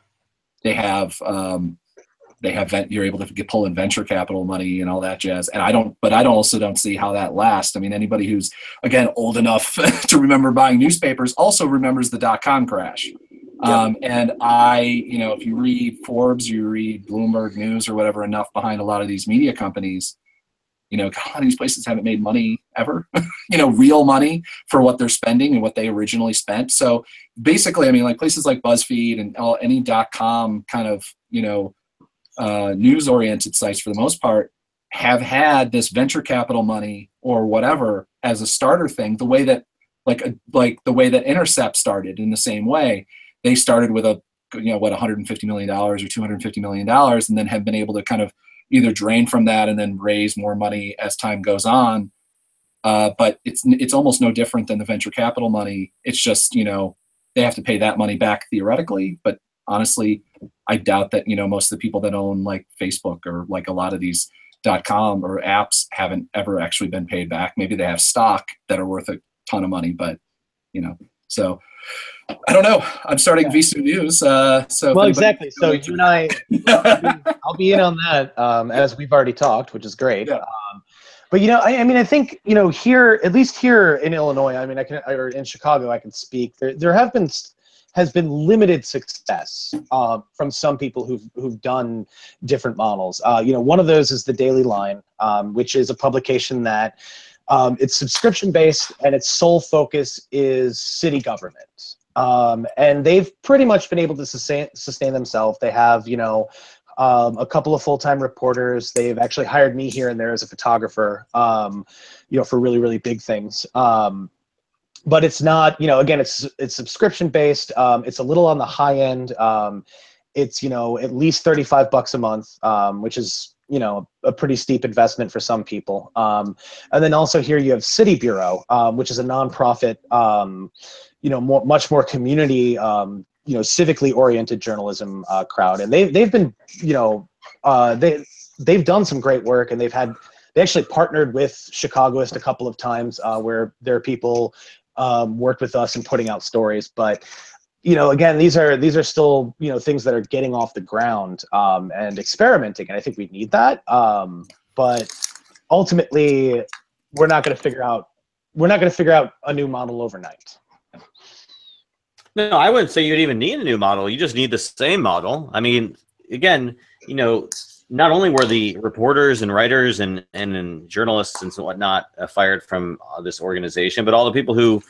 [SPEAKER 2] able to pull in venture capital money and all that jazz. And I also don't see how that lasts. Anybody who's, again, old enough to remember buying newspapers also remembers the .com crash. And if you read Forbes, you read Bloomberg News or whatever enough behind a lot of these media companies, a lot of these places haven't made money ever, real money for what they're spending and what they originally spent. So basically, like places like BuzzFeed and any .com kind of, news-oriented sites for the most part have had this venture capital money or whatever as a starter thing, the way that the way that Intercept started in the same way. They started with $150 million or $250 million, and then have been able to kind of either drain from that and then raise more money as time goes on. But it's almost no different than the venture capital money. It's just, they have to pay that money back theoretically. But honestly, I doubt that, most of the people that own like Facebook or like a lot of these .com or apps haven't ever actually been paid back. Maybe they have stock that are worth a ton of money, but, so I don't know. I'm starting Visu News.
[SPEAKER 3] Well, exactly. So you and I, I'll be in on that as we've already talked, which is great.
[SPEAKER 2] Yeah.
[SPEAKER 3] But I think here, at least here in Illinois, or in Chicago, I can speak. There has been limited success from some people who've done different models. One of those is the Daily Line, which is a publication that it's subscription based and its sole focus is city government. And they've pretty much been able to sustain themselves. They have, a couple of full-time reporters. They've actually hired me here and there as a photographer, for really, really big things. But it's not, again, it's subscription based. It's a little on the high end. It's, at least $35 a month, which is, a pretty steep investment for some people. And then also here you have City Bureau, which is a nonprofit, much more community, civically oriented journalism crowd. And they've been, they've done some great work, and they actually partnered with Chicagoist a couple of times where their people worked with us in putting out stories. But again, these are still things that are getting off the ground and experimenting, and I think we need that. But ultimately, we're not going to figure out a new model overnight.
[SPEAKER 1] No, I wouldn't say you'd even need a new model. You just need the same model. I mean, again, not only were the reporters and writers and journalists and whatnot fired from this organization, but all the people who,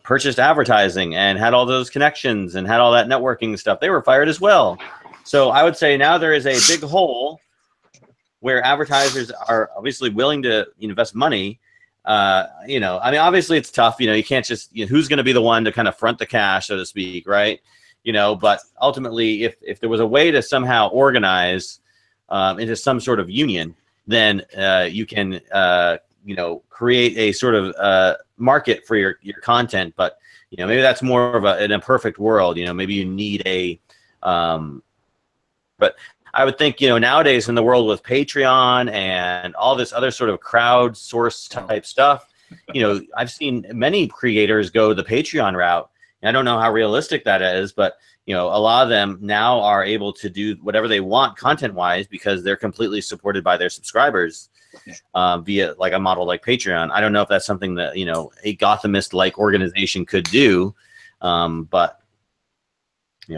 [SPEAKER 1] purchased advertising and had all those connections and had all that networking stuff, they were fired as well. So I would say now there is a big hole where advertisers are obviously willing to invest money. Obviously it's tough. You can't just, who's going to be the one to kind of front the cash, so to speak, right? But ultimately, if there was a way to somehow organize into some sort of union, then you can create a sort of market for your content. But maybe that's more of in a perfect world. Maybe you need a but I would think nowadays in the world with Patreon and all this other sort of crowdsource type stuff, I've seen many creators go the Patreon route. I don't know how realistic that is, but a lot of them now are able to do whatever they want content-wise because they're completely supported by their subscribers via like a model like Patreon. I don't know if that's something that a Gothamist-like organization could do, but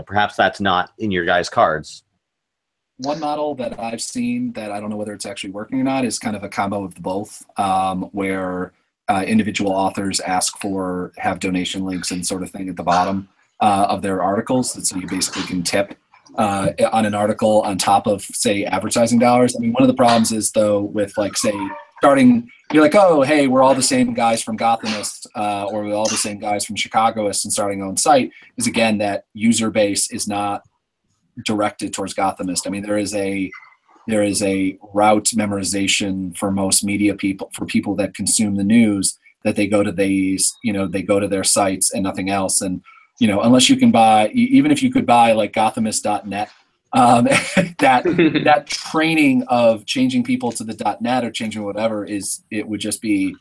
[SPEAKER 1] perhaps that's not in your guys' cards.
[SPEAKER 2] One model that I've seen that I don't know whether it's actually working or not is kind of a combo of both, where individual authors have donation links and sort of thing at the bottom of their articles. So you basically can tip on an article on top of, say, advertising dollars. I mean, one of the problems is, though, with like, say, starting, you're like, oh, hey, we're all the same guys from Gothamist, or we're all the same guys from Chicagoist, and starting our own site is, again, that user base is not directed towards Gothamist. I mean, there is a route memorization for most media people, for people that consume the news, that they go to they go to their sites and nothing else. And unless you can buy, even if you could buy like Gothamist.net, that training of changing people to the .net or changing whatever it would just be,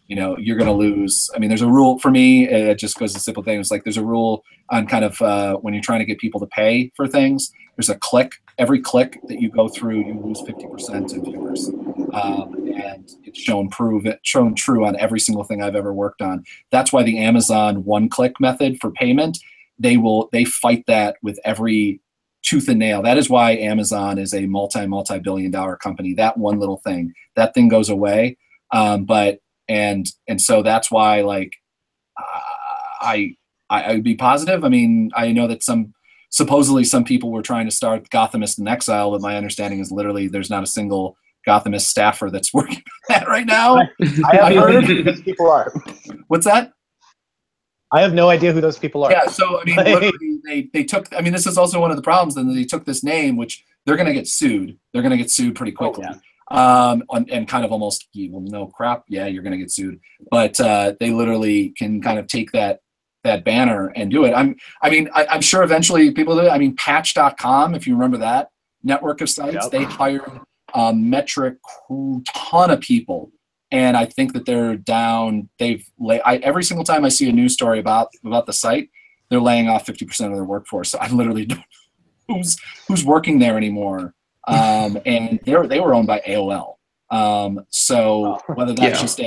[SPEAKER 2] you're going to lose. I mean, there's a rule for me. It just goes to simple things. Like there's a rule on kind of when you're trying to get people to pay for things, there's a click. Every click that you go through, you lose 50% of viewers. And it's shown true on every single thing I've ever worked on. That's why the Amazon one-click method for payment they fight that with every tooth and nail. That is why Amazon is a multi-billion-dollar company. That one little thing, that thing goes away. And so that's why, like, I would be positive. I mean, I know that supposedly some people were trying to start Gothamist in exile, but my understanding is literally there's not a single Gothamist staffer that's working on that right now.
[SPEAKER 3] I have no idea who those people are.
[SPEAKER 2] What's that?
[SPEAKER 3] I have no idea who those people are.
[SPEAKER 2] Yeah, so I mean, literally, they took. I mean, this is also one of the problems. Then they took this name, which they're going to get sued. They're going to get sued pretty quickly.
[SPEAKER 3] Oh, yeah.
[SPEAKER 2] And kind of almost, well, no crap. Yeah, you're going to get sued. But they literally can kind of take that banner and do it. I'm sure eventually people do it. I mean, Patch.com, if you remember that network of sites, they hired a metric ton of people. And I think that they're down. Every single time I see a news story about the site, they're laying off 50% of their workforce. So I literally don't know who's working there anymore. And they were owned by AOL. So whether that's just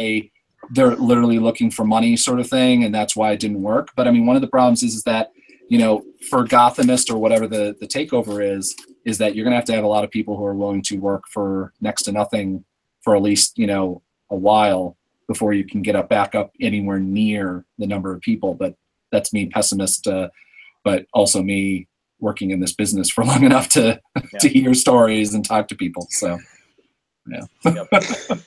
[SPEAKER 2] they're literally looking for money sort of thing, and that's why it didn't work. But I mean, one of the problems is that, you know, for Gothamist or whatever the takeover is that you're going to have a lot of people who are willing to work for next to nothing for at least, you know, a while before you can get back up anywhere near the number of people. But that's me, pessimist, but also me working in this business for long enough to hear stories and talk to people. So yeah.
[SPEAKER 1] All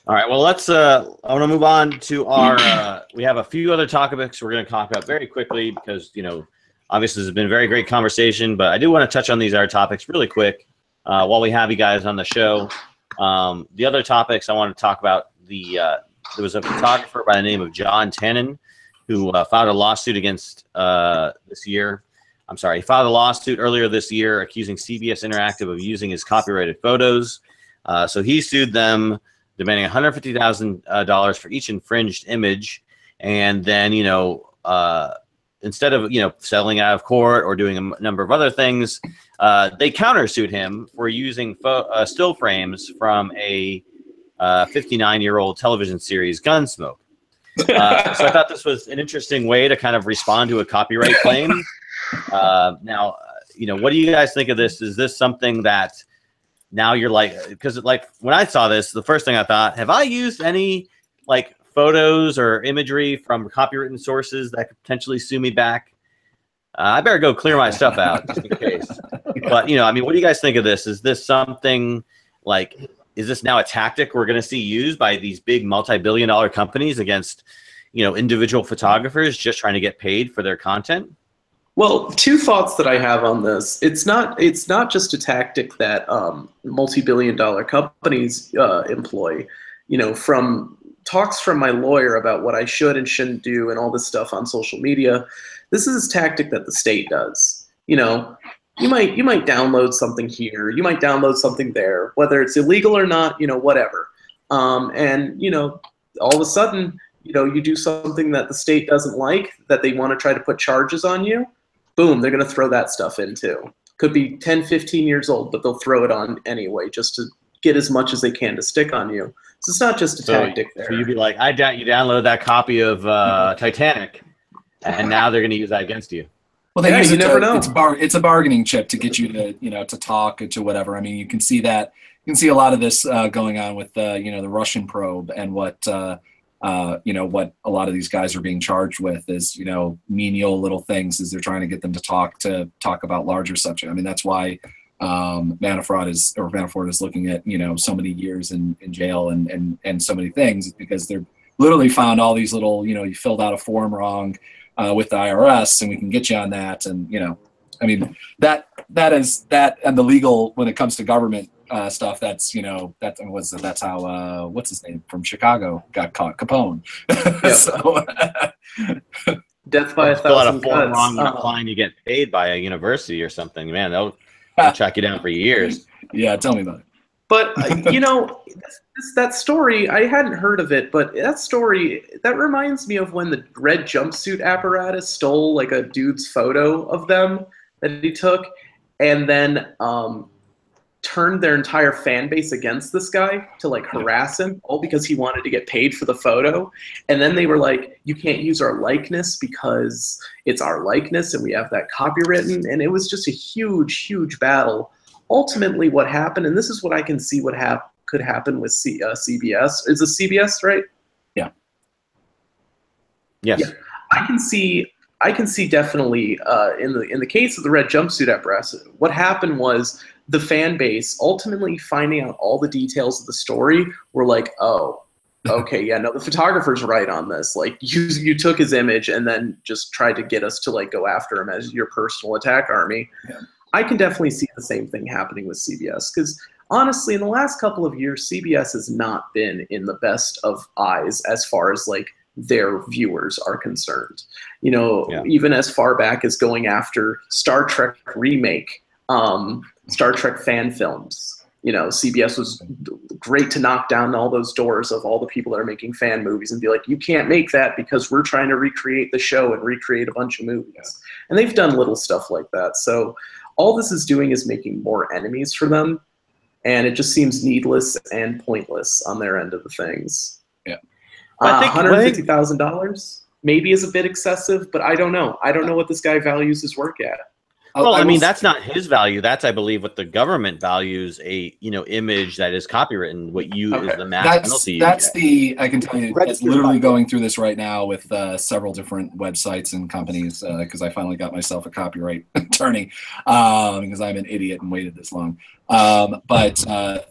[SPEAKER 1] right, well, let's I want to move on to our we have a few other topics we're going to talk about very quickly because, you know, obviously this has been a very great conversation, but I do want to touch on these other topics really quick while we have you guys on the show. The other topics I want to talk about, there was a photographer by the name of John Tannen who filed a lawsuit against he filed a lawsuit earlier this year accusing CBS Interactive of using his copyrighted photos. So he sued them, demanding $150,000 for each infringed image. And then, you know, instead of, you know, settling out of court or doing a number of other things, they countersued him for using still frames from a 59-year-old television series, Gunsmoke. So I thought this was an interesting way to kind of respond to a copyright claim. Now, you know, what do you guys think of this? Is this something that now you're like, because like when I saw this, the first thing I thought, have I used any like photos or imagery from copywritten sources that could potentially sue me back? I better go clear my stuff out just in case. But, you know, I mean, what do you guys think of this? Is this something like, is this now a tactic we're going to see used by these big multi-billion-dollar companies against, you know, individual photographers just trying to get paid for their content?
[SPEAKER 4] Well, two thoughts that I have on this. It's not just a tactic that multi-billion-dollar companies employ. You know, from talks from my lawyer about what I should and shouldn't do and all this stuff on social media, this is a tactic that the state does. You know, you might download something here, you might download something there, whether it's illegal or not, you know, whatever. And, you know, all of a sudden, you know, you do something that the state doesn't like, that they want to try to put charges on you. Boom, they're going to throw that stuff in too. Could be 10, 15 years old, but they'll throw it on anyway just to get as much as they can to stick on you. So it's not just a tactic there.
[SPEAKER 1] So you'd be like, you download that copy of Titanic, and now they're going to use that against you.
[SPEAKER 2] Well, they use it never know. It's a bargaining chip to get you to, you know, to talk or to whatever. I mean, you can see that. You can see a lot of this going on with you know, the Russian probe and what you know, what a lot of these guys are being charged with is, you know, menial little things as they're trying to get them to talk about larger subject. I mean, that's why Manafort is looking at, you know, so many years in jail and so many things, because they're literally found all these little, you know, you filled out a form wrong with the IRS and we can get you on that. And, you know, I mean, that is that, and the legal, when it comes to government stuff, that's, you know, that's how what's his name from Chicago got caught, Capone. So
[SPEAKER 4] death by 1,000
[SPEAKER 1] fill out a form
[SPEAKER 4] cuts.
[SPEAKER 1] wrong, you're applying to get paid by a university or something. Man, they'll track you down for years.
[SPEAKER 2] Yeah, tell me about it.
[SPEAKER 4] But, you know, that story, I hadn't heard of it, but that story, that reminds me of when the red jumpsuit apparatus stole like a dude's photo of them that he took, and then turned their entire fan base against this guy to like harass him, all because he wanted to get paid for the photo. And then they were like, you can't use our likeness because it's our likeness and we have that copywritten. And it was just a huge battle. Ultimately what happened, and this is what I can see what could happen with CBS. Is it CBS, right?
[SPEAKER 2] Yeah.
[SPEAKER 1] Yes.
[SPEAKER 4] Yeah. I can see definitely in the case of the red jumpsuit apparatus, what happened was the fan base ultimately finding out all the details of the story were like, oh, okay, yeah, no, the photographer's right on this. Like you took his image and then just tried to get us to like go after him as your personal attack army.
[SPEAKER 2] Yeah.
[SPEAKER 4] I can definitely see the same thing happening with CBS because honestly, in the last couple of years, CBS has not been in the best of eyes as far as like their viewers are concerned. You know, even as far back as going after Star Trek remake, Star Trek fan films. You know, CBS was great to knock down all those doors of all the people that are making fan movies and be like, you can't make that because we're trying to recreate the show and recreate a bunch of movies. Yeah. And they've done little stuff like that. So all this is doing is making more enemies for them. And it just seems needless and pointless on their end of the things.
[SPEAKER 2] Yeah.
[SPEAKER 4] I think $150,000 maybe is a bit excessive, but I don't know. I don't know what this guy values his work at.
[SPEAKER 1] Well, I mean, that's not his value. That's, I believe, what the government values a image that is copywritten. What you is the max penalty.
[SPEAKER 2] That's I can tell you, it's literally going through this right now with several different websites and companies because I finally got myself a copyright attorney because I'm an idiot and waited this long. But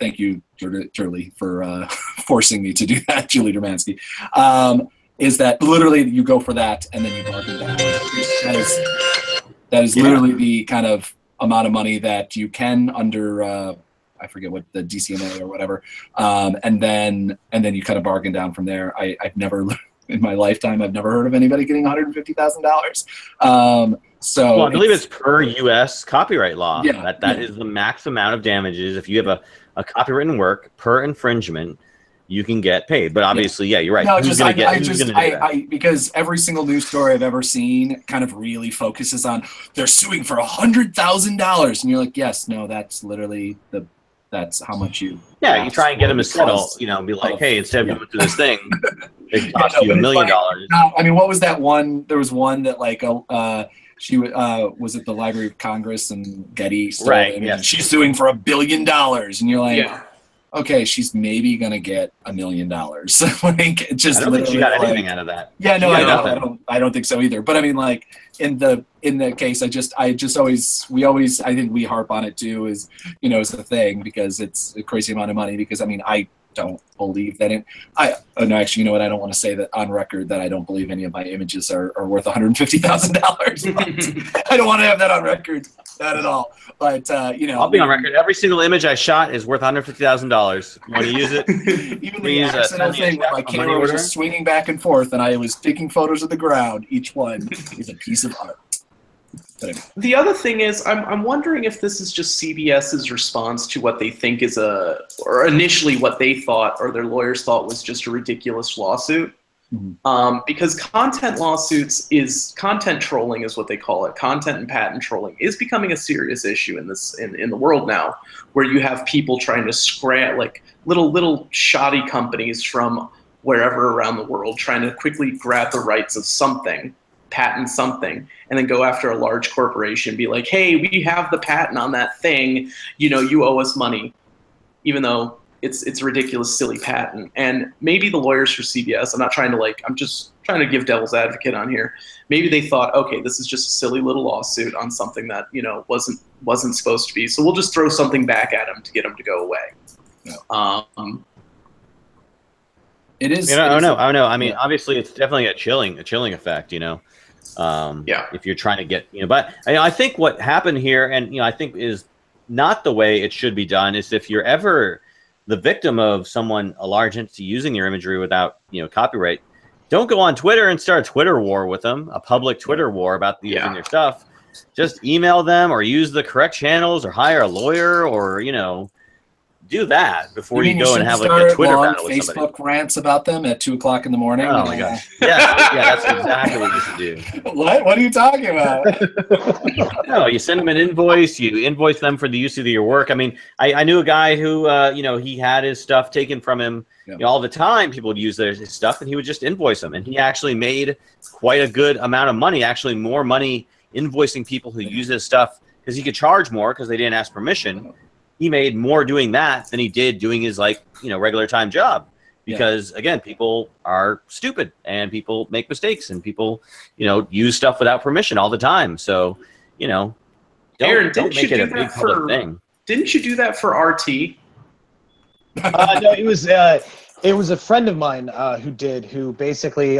[SPEAKER 2] thank you, Julie, for forcing me to do that, Julie Dermansky. Is that literally you go for that and then you bargain down. That is literally the kind of amount of money that you can under I forget what the DCMA or whatever, and then you kind of bargain down from there. I've never in my lifetime I've never heard of anybody getting $150,000. So
[SPEAKER 1] I believe it's per U.S. copyright law.
[SPEAKER 2] Yeah,
[SPEAKER 1] that is the max amount of damages. If you have a copywritten work per infringement, you can get paid. But obviously, you're right.
[SPEAKER 2] No, because every single news story I've ever seen kind of really focuses on they're suing for $100,000, and you're like, yes, no, that's literally that's how much you.
[SPEAKER 1] Yeah, you try and get them to settle. Be like, hey, instead of going through this thing, it cost you $1 million.
[SPEAKER 2] No, I mean, what was that one? There was one that like she was at the Library of Congress and Getty,
[SPEAKER 1] right? Yeah,
[SPEAKER 2] she's suing for $1 billion, and you're like. Yeah. Okay, she's maybe gonna get $1 million. Like, just
[SPEAKER 1] I don't think she got anything out of that.
[SPEAKER 2] Yeah, no, I don't think so either. But I mean, like in the case, I think we harp on it too. Is it's a thing because it's a crazy amount of money. Because I mean, I don't believe that no, actually, you know what? I don't want to say that on record that I don't believe any of my images are worth $150,000. I don't want to have that on record, not at all. But
[SPEAKER 1] I'll be on record. Every single image I shot is worth $150,000. You want to use it?
[SPEAKER 2] Even the accidental thing where my camera was just swinging back and forth, and I was taking photos of the ground. Each one is a piece of art.
[SPEAKER 4] The other thing is, I'm wondering if this is just CBS's response to what they think is or initially what they thought or their lawyers thought was just a ridiculous lawsuit. Mm-hmm. Because content trolling is what they call it. Content and patent trolling is becoming a serious issue in the world now, where you have people trying to scrap like little shoddy companies from wherever around the world trying to quickly grab the rights of something. Patent something and then go after a large corporation and be like, hey, we have the patent on that thing, you owe us money, even though it's a ridiculous, silly patent. And maybe the lawyers for CBS, I'm just trying to give devil's advocate on here. Maybe they thought, okay, this is just a silly little lawsuit on something that, wasn't supposed to be. So we'll just throw something back at them to get them to go away.
[SPEAKER 2] Yeah. It is.
[SPEAKER 1] I don't know. I mean, obviously, it's definitely a chilling effect. If you're trying to get, but I think what happened here, and I think is not the way it should be done, is if you're ever the victim of a large entity using your imagery without copyright, don't go on Twitter and start a Twitter war with them, a public Twitter war about using their stuff. Just email them or use the correct channels or hire a lawyer or do that before
[SPEAKER 2] You
[SPEAKER 1] you
[SPEAKER 2] mean
[SPEAKER 1] go
[SPEAKER 2] you
[SPEAKER 1] and have like
[SPEAKER 2] start
[SPEAKER 1] a Twitter
[SPEAKER 2] long
[SPEAKER 1] battle with somebody.
[SPEAKER 2] Facebook rants about them at 2 o'clock in the morning?
[SPEAKER 1] Oh my gosh! Yeah, that's exactly what you should do.
[SPEAKER 2] What are you talking about?
[SPEAKER 1] No, you send them an invoice. You invoice them for the use of your work. I mean, I knew a guy who, he had his stuff taken from him all the time. People would use his stuff, and he would just invoice them. And he actually made quite a good amount of money, actually more money invoicing people who use his stuff because he could charge more because they didn't ask permission. He made more doing that than he did doing his regular time job. Because again, people are stupid and people make mistakes and people, use stuff without permission all the time. So,
[SPEAKER 4] Aaron,
[SPEAKER 1] don't make it a big public thing.
[SPEAKER 4] Didn't you do that for RT?
[SPEAKER 3] No, it was a friend of mine who basically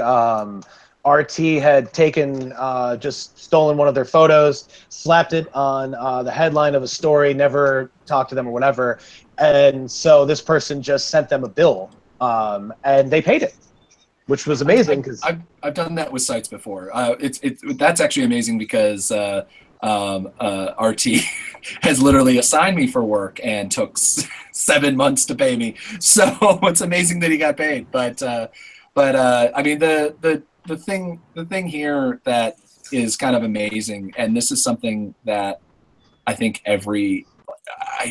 [SPEAKER 3] RT had taken just stolen one of their photos, slapped it on the headline of a story, never talked to them or whatever, and so this person just sent them a bill. And they paid it, which was amazing. Because
[SPEAKER 2] I've done that with sites before. That's actually amazing because RT has literally assigned me for work and took 7 months to pay me. So it's amazing that he got paid. But I mean the thing here that is kind of amazing, and this is something that I think I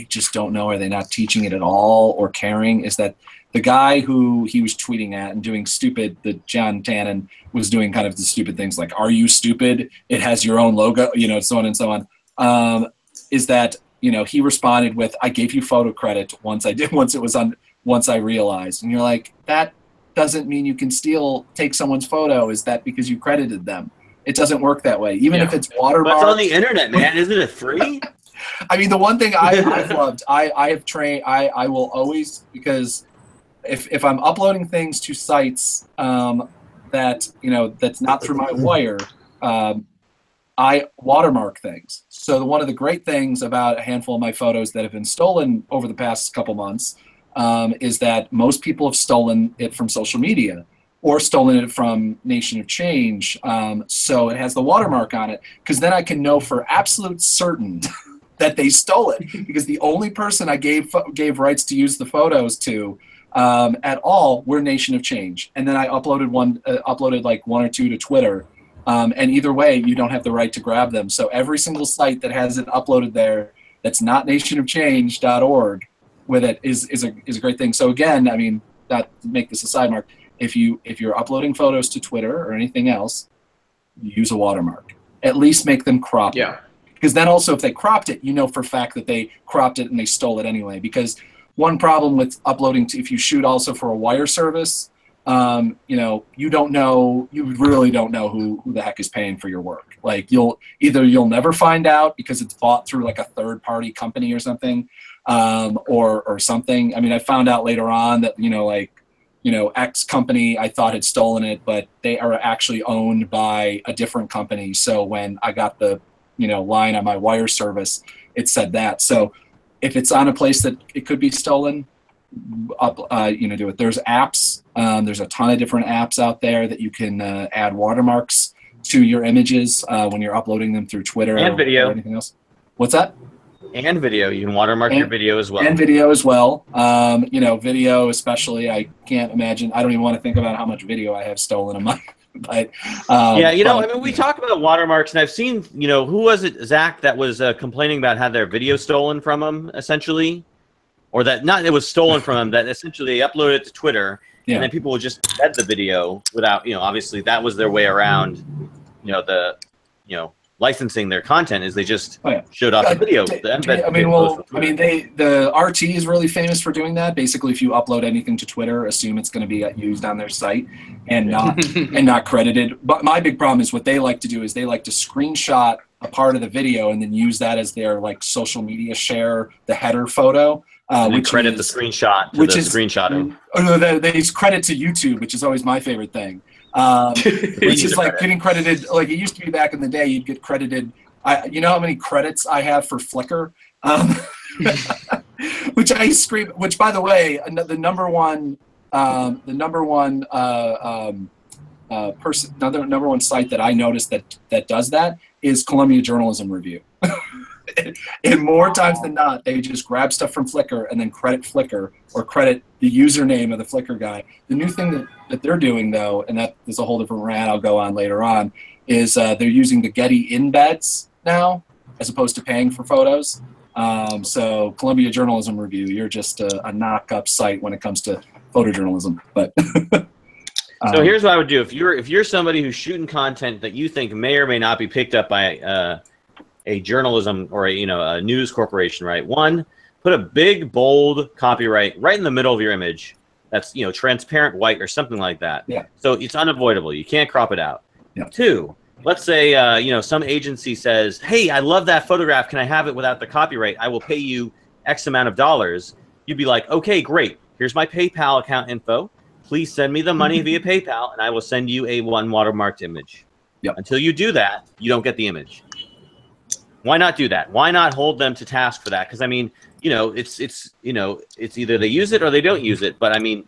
[SPEAKER 2] just don't know, are they not teaching it at all or caring, is that the guy who he was tweeting at and doing stupid, that John Tannen was doing kind of the stupid things like, are you stupid? It has your own logo, so on and so on. Is that, he responded with, I gave you photo credit once I realized. And you're like, that doesn't mean you can take someone's photo. Is that because you credited them? It doesn't work that way. Even if it's watermarked.
[SPEAKER 1] But it's on the internet, man. Isn't it free?
[SPEAKER 2] I mean, the one thing I've loved, I have trained, I will always, because if I'm uploading things to sites that's not through my wire, I watermark things. So one of the great things about a handful of my photos that have been stolen over the past couple months is that most people have stolen it from social media or stolen it from Nation of Change. So it has the watermark on it, because then I can know for absolute certain that they stole it, because the only person I gave rights to use the photos to at all were Nation of Change. And then I uploaded like 1 or 2 to Twitter. And either way, you don't have the right to grab them. So every single site that has it uploaded there that's not nationofchange.org with it is a great thing. So again, I mean, not to make this a side mark, if you're uploading photos to Twitter or anything else, use a watermark. At least make them cropped.
[SPEAKER 4] Yeah.
[SPEAKER 2] Because then also if they cropped it, for a fact that they cropped it and they stole it anyway. Because one problem with uploading if you shoot also for a wire service, you really don't know who the heck is paying for your work. Like you'll never find out because it's bought through like a third party company or something, or something. I mean, I found out later on that, X company I thought had stolen it, but they are actually owned by a different company. So when I got the, line on my wire service, it said that. So if it's on a place that it could be stolen, do it. There's apps. There's a ton of different apps out there that you can add watermarks to your images when you're uploading them through Twitter
[SPEAKER 1] and video.
[SPEAKER 2] Or anything else. What's that?
[SPEAKER 1] And video. You can watermark your video as well.
[SPEAKER 2] And video as well. Video especially. I can't imagine. I don't even want to think about how much video I have stolen of mine. But
[SPEAKER 1] we talk about watermarks, and I've seen, who was it, Zach, that was complaining about had their video stolen from them, essentially, or that not it was stolen from them, that essentially they uploaded it to Twitter, and then people would just embed the video without, obviously that was their way around, licensing their content, is they just showed off the video.
[SPEAKER 2] The RT is really famous for doing that. Basically, if you upload anything to Twitter, assume it's going to be used on their site and not credited. But my big problem is what they like to do is they like to screenshot a part of the video and then use that as their social media share, the header photo.
[SPEAKER 1] Which credit the screenshot to the screenshotter.
[SPEAKER 2] They credit to YouTube, which is always my favorite thing. Which is like getting credited. Like it used to be back in the day, you'd get credited. You know how many credits I have for Flickr? Which I scream. Which, by the way, the number one site that I noticed that does that is Columbia Journalism Review. And more times than not, they just grab stuff from Flickr and then credit Flickr or credit the username of the Flickr guy. The new thing that they're doing, though, and that is a whole different rant I'll go on later on, is they're using the Getty embeds now as opposed to paying for photos. So Columbia Journalism Review, you're just a knock-up site when it comes to photojournalism. But
[SPEAKER 1] so here's what I would do. If you're somebody who's shooting content that you think may or may not be picked up by a journalism or a news corporation, right? One, put a big bold copyright right in the middle of your image. That's transparent white or something like that.
[SPEAKER 2] Yeah.
[SPEAKER 1] So it's unavoidable. You can't crop it out.
[SPEAKER 2] Yeah.
[SPEAKER 1] Two, let's say some agency says, "Hey, I love that photograph. Can I have it without the copyright? I will pay you X amount of dollars." You'd be like, "Okay, great. Here's my PayPal account info. Please send me the money via PayPal, and I will send you a one watermarked image."
[SPEAKER 2] Yep.
[SPEAKER 1] Until you do that, you don't get the image. Why not do that? Why not hold them to task for that? Because I mean, it's either they use it or they don't use it. But I mean,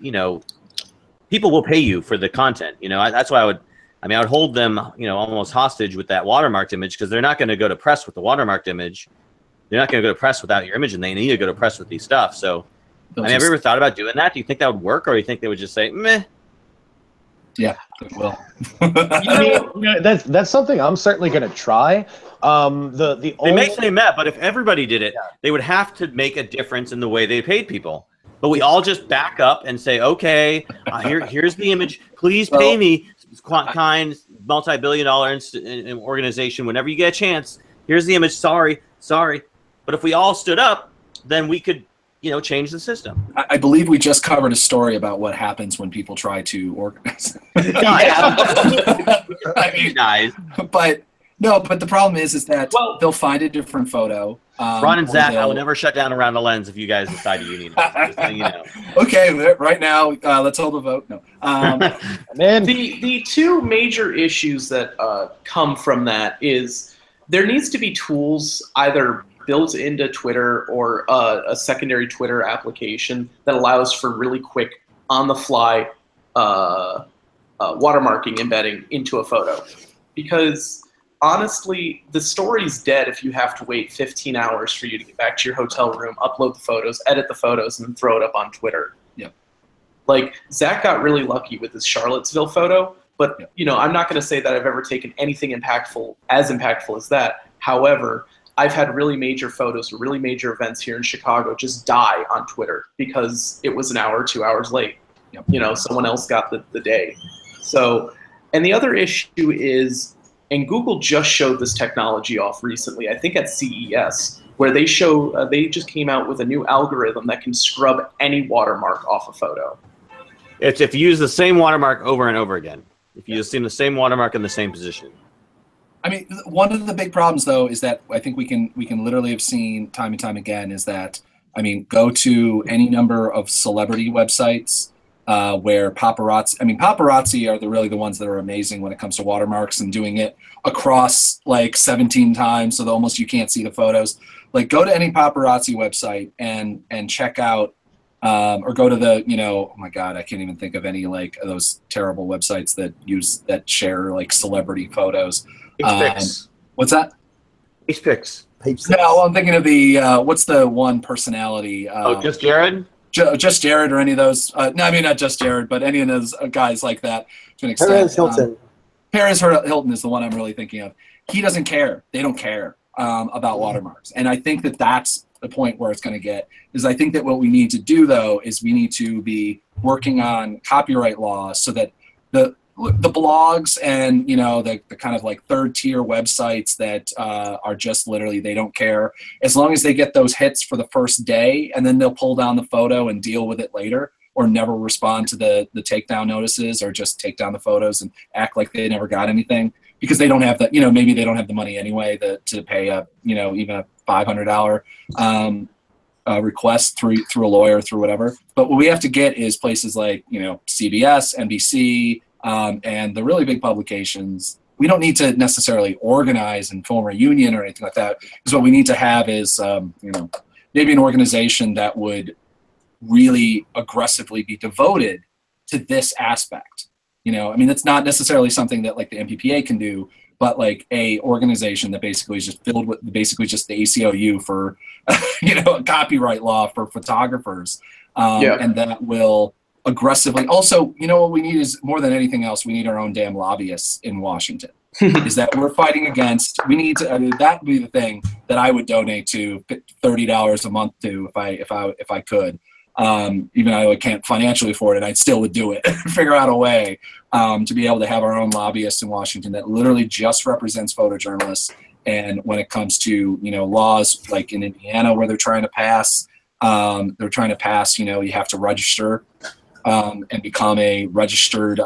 [SPEAKER 1] people will pay you for the content. That's why I would hold them, almost hostage with that watermarked image, because they're not going to go to press with the watermarked image. They're not going to go to press without your image, and they need to go to press with these stuff. So, have you ever thought about doing that? Do you think that would work, or do you think they would just say, meh?
[SPEAKER 2] Yeah, it will.
[SPEAKER 3] That's something I'm certainly going to try. They
[SPEAKER 1] may say meh, but if everybody did it, they would have to make a difference in the way they paid people. But we all just back up and say, okay, here's the image. Please pay me, kind multi-billion-dollar organization. Whenever you get a chance, here's the image. Sorry. But if we all stood up, then we could, change the system.
[SPEAKER 2] I believe we just covered a story about what happens when people try to organize.
[SPEAKER 1] Guys.
[SPEAKER 2] But the problem is that they'll find a different photo.
[SPEAKER 1] Ron and Zach, I will never shut down around the lens if you guys decide you need it. Just so you know.
[SPEAKER 2] Okay, right now, let's hold a vote. No.
[SPEAKER 4] The two major issues that come from that is there needs to be tools either built into Twitter or a secondary Twitter application that allows for really quick, on-the-fly watermarking embedding into a photo. Because honestly, the story's dead if you have to wait 15 hours for you to get back to your hotel room, upload the photos, edit the photos, and then throw it up on Twitter.
[SPEAKER 2] Yep.
[SPEAKER 4] Like, Zach got really lucky with his Charlottesville photo, but I'm not going to say that I've ever taken anything impactful as that. However, I've had really major photos, really major events here in Chicago just die on Twitter because it was an hour, 2 hours late. Yep. Someone else got the day. So, and the other issue is, and Google just showed this technology off recently, I think at CES, where they just came out with a new algorithm that can scrub any watermark off a photo.
[SPEAKER 1] It's if you use the same watermark over and over again. If you just see the same watermark in the same position.
[SPEAKER 2] I mean, one of the big problems, though, is that I think we can literally have seen time and time again is that, go to any number of celebrity websites where paparazzi are really the ones that are amazing when it comes to watermarks and doing it across like 17 times so that almost you can't see the photos. Like, go to any paparazzi website and check out or go to the, oh my God, I can't even think of any like those terrible websites that share like celebrity photos. What's that?
[SPEAKER 1] HPix.
[SPEAKER 2] No, I'm thinking of the what's the one personality?
[SPEAKER 1] Just Jared.
[SPEAKER 2] Just Jared or any of those? No, not just Jared, but any of those guys like that to an extent.
[SPEAKER 5] Perez Hilton.
[SPEAKER 2] Perez Hilton is the one I'm really thinking of. He doesn't care. They don't care about watermarks, and I think that's the point where it's going to get. Is I think that what we need to do though is we need to be working on copyright law so that the blogs and the kind of like third tier websites that are just literally they don't care, as long as they get those hits for the first day and then they'll pull down the photo and deal with it later, or never respond to the takedown notices, or just take down the photos and act like they never got anything because they don't have the maybe they don't have the money anyway to pay a even a $500 request through a lawyer, through whatever. But what we have to get is places like CBS, NBC. And the really big publications, we don't need to necessarily organize and form a union or anything like that, because what we need to have is, maybe an organization that would really aggressively be devoted to this aspect. It's not necessarily something that like the MPPA can do, but like a organization that basically is just filled with basically just the ACLU for, copyright law for photographers. And that will aggressively, also, what we need is more than anything else, we need our own damn lobbyists in Washington. Is that we're fighting against, we need to, that would be the thing that I would donate to $30 a month to if I could. Even though I can't financially afford it, I still would do it. Figure out a way to be able to have our own lobbyists in Washington that literally just represents photojournalists. And when it comes to laws like in Indiana where they're trying to pass, you have to register and become a registered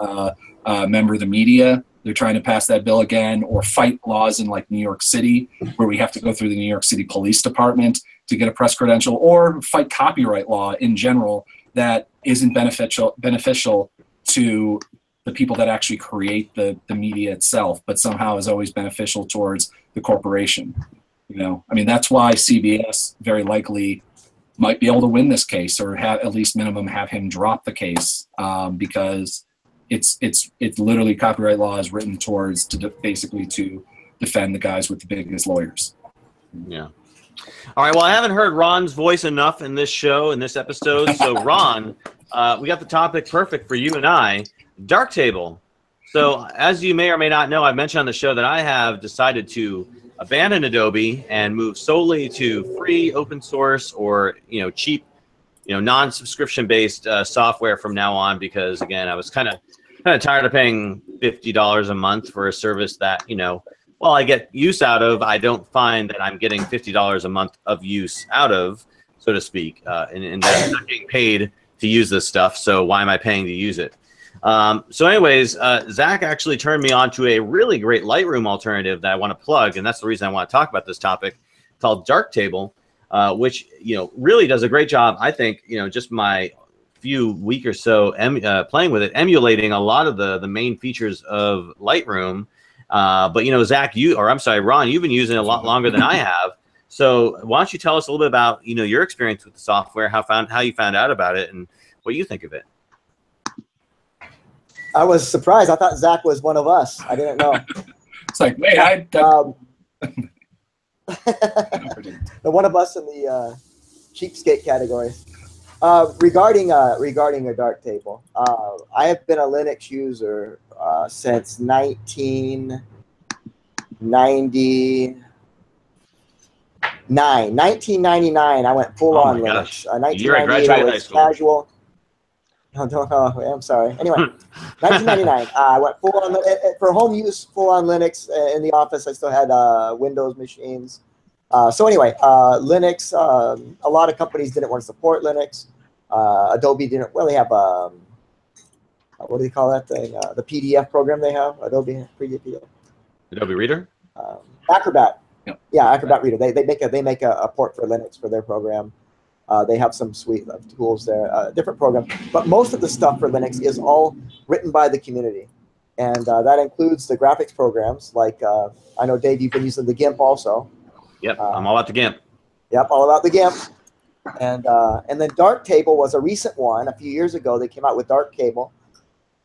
[SPEAKER 2] member of the media. They're trying to pass that bill again, or fight laws in like New York City where we have to go through the New York City Police Department to get a press credential, or fight copyright law in general that isn't beneficial to the people that actually create the media itself, but somehow is always beneficial towards the corporation. That's why CBS very likely might be able to win this case, or at least minimum have him drop the case, because it's literally copyright law is written towards basically to defend the guys with the biggest lawyers.
[SPEAKER 1] Yeah. All right. Well, I haven't heard Ron's voice enough in this show, in this episode. So, Ron, we got the topic perfect for you and I, Darktable. So, as you may or may not know, I've mentioned on the show that I have decided to abandon Adobe and move solely to free, open source, or cheap, non-subscrition based software from now on. Because again, I was kind of tired of paying $50 a month for a service that while I get use out of, I don't find that I'm getting $50 a month of use out of, so to speak, and that I'm not getting paid to use this stuff. So why am I paying to use it? So anyways, Zach actually turned me on to a really great Lightroom alternative that I want to plug, and that's the reason I want to talk about this topic, called Darktable, which really does a great job. I think just my few week or so playing with it, emulating a lot of the main features of Lightroom. But Zach, Ron, you've been using it a lot longer than I have. So why don't you tell us a little bit about your experience with the software, how you found out about it, and what you think of it.
[SPEAKER 5] I was surprised. I thought Zach was one of us. I didn't know.
[SPEAKER 2] It's like, wait,
[SPEAKER 5] the one of us in the cheapskate category. Regarding a Darktable, I have been a Linux user since 1999. 1999, I went full on Linux. 1998, I was casual. No, I'm sorry. Anyway, 1999, I went full on for home use, full on Linux. In the office, I still had Windows machines. So anyway, Linux. A lot of companies didn't want to support Linux. Adobe didn't really have what do they call that thing? The PDF program they have, Adobe PDF.
[SPEAKER 1] Adobe Reader.
[SPEAKER 5] Acrobat.
[SPEAKER 2] Yep.
[SPEAKER 5] Yeah, Acrobat Reader. They make a port for Linux for their program. They have some suite of tools there, different programs. But most of the stuff for Linux is all written by the community. And that includes the graphics programs. Like, I know, Dave, you've been using the GIMP also.
[SPEAKER 1] Yep, I'm all about the GIMP.
[SPEAKER 5] Yep, all about the GIMP. And then Darktable was a recent one. A few years ago, they came out with Darktable,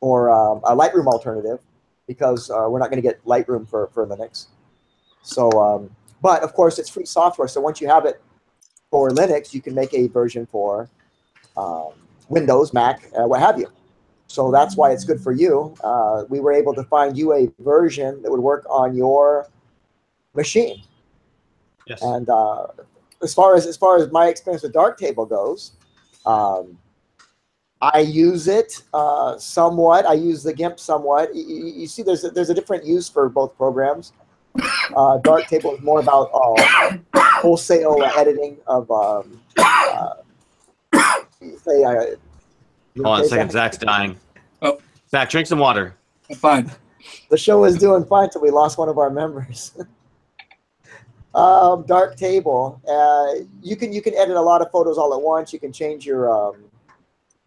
[SPEAKER 5] or a Lightroom alternative, because we're not going to get Lightroom for Linux. So, but of course, it's free software. So once you have it for Linux, you can make a version for Windows, Mac, what have you. So that's why it's good for you. We were able to find you a version that would work on your machine.
[SPEAKER 1] Yes.
[SPEAKER 5] And as far as my experience with Darktable goes, I use it somewhat. I use the GIMP somewhat. You see, there's a different use for both programs. Darktable is more about wholesale editing of say.
[SPEAKER 1] Hold on a second. Zach's dying.
[SPEAKER 2] Oh,
[SPEAKER 1] Zach, drink some water.
[SPEAKER 2] I'm fine.
[SPEAKER 5] The show was doing fine until we lost one of our members. Darktable. You can edit a lot of photos all at once. You can change your.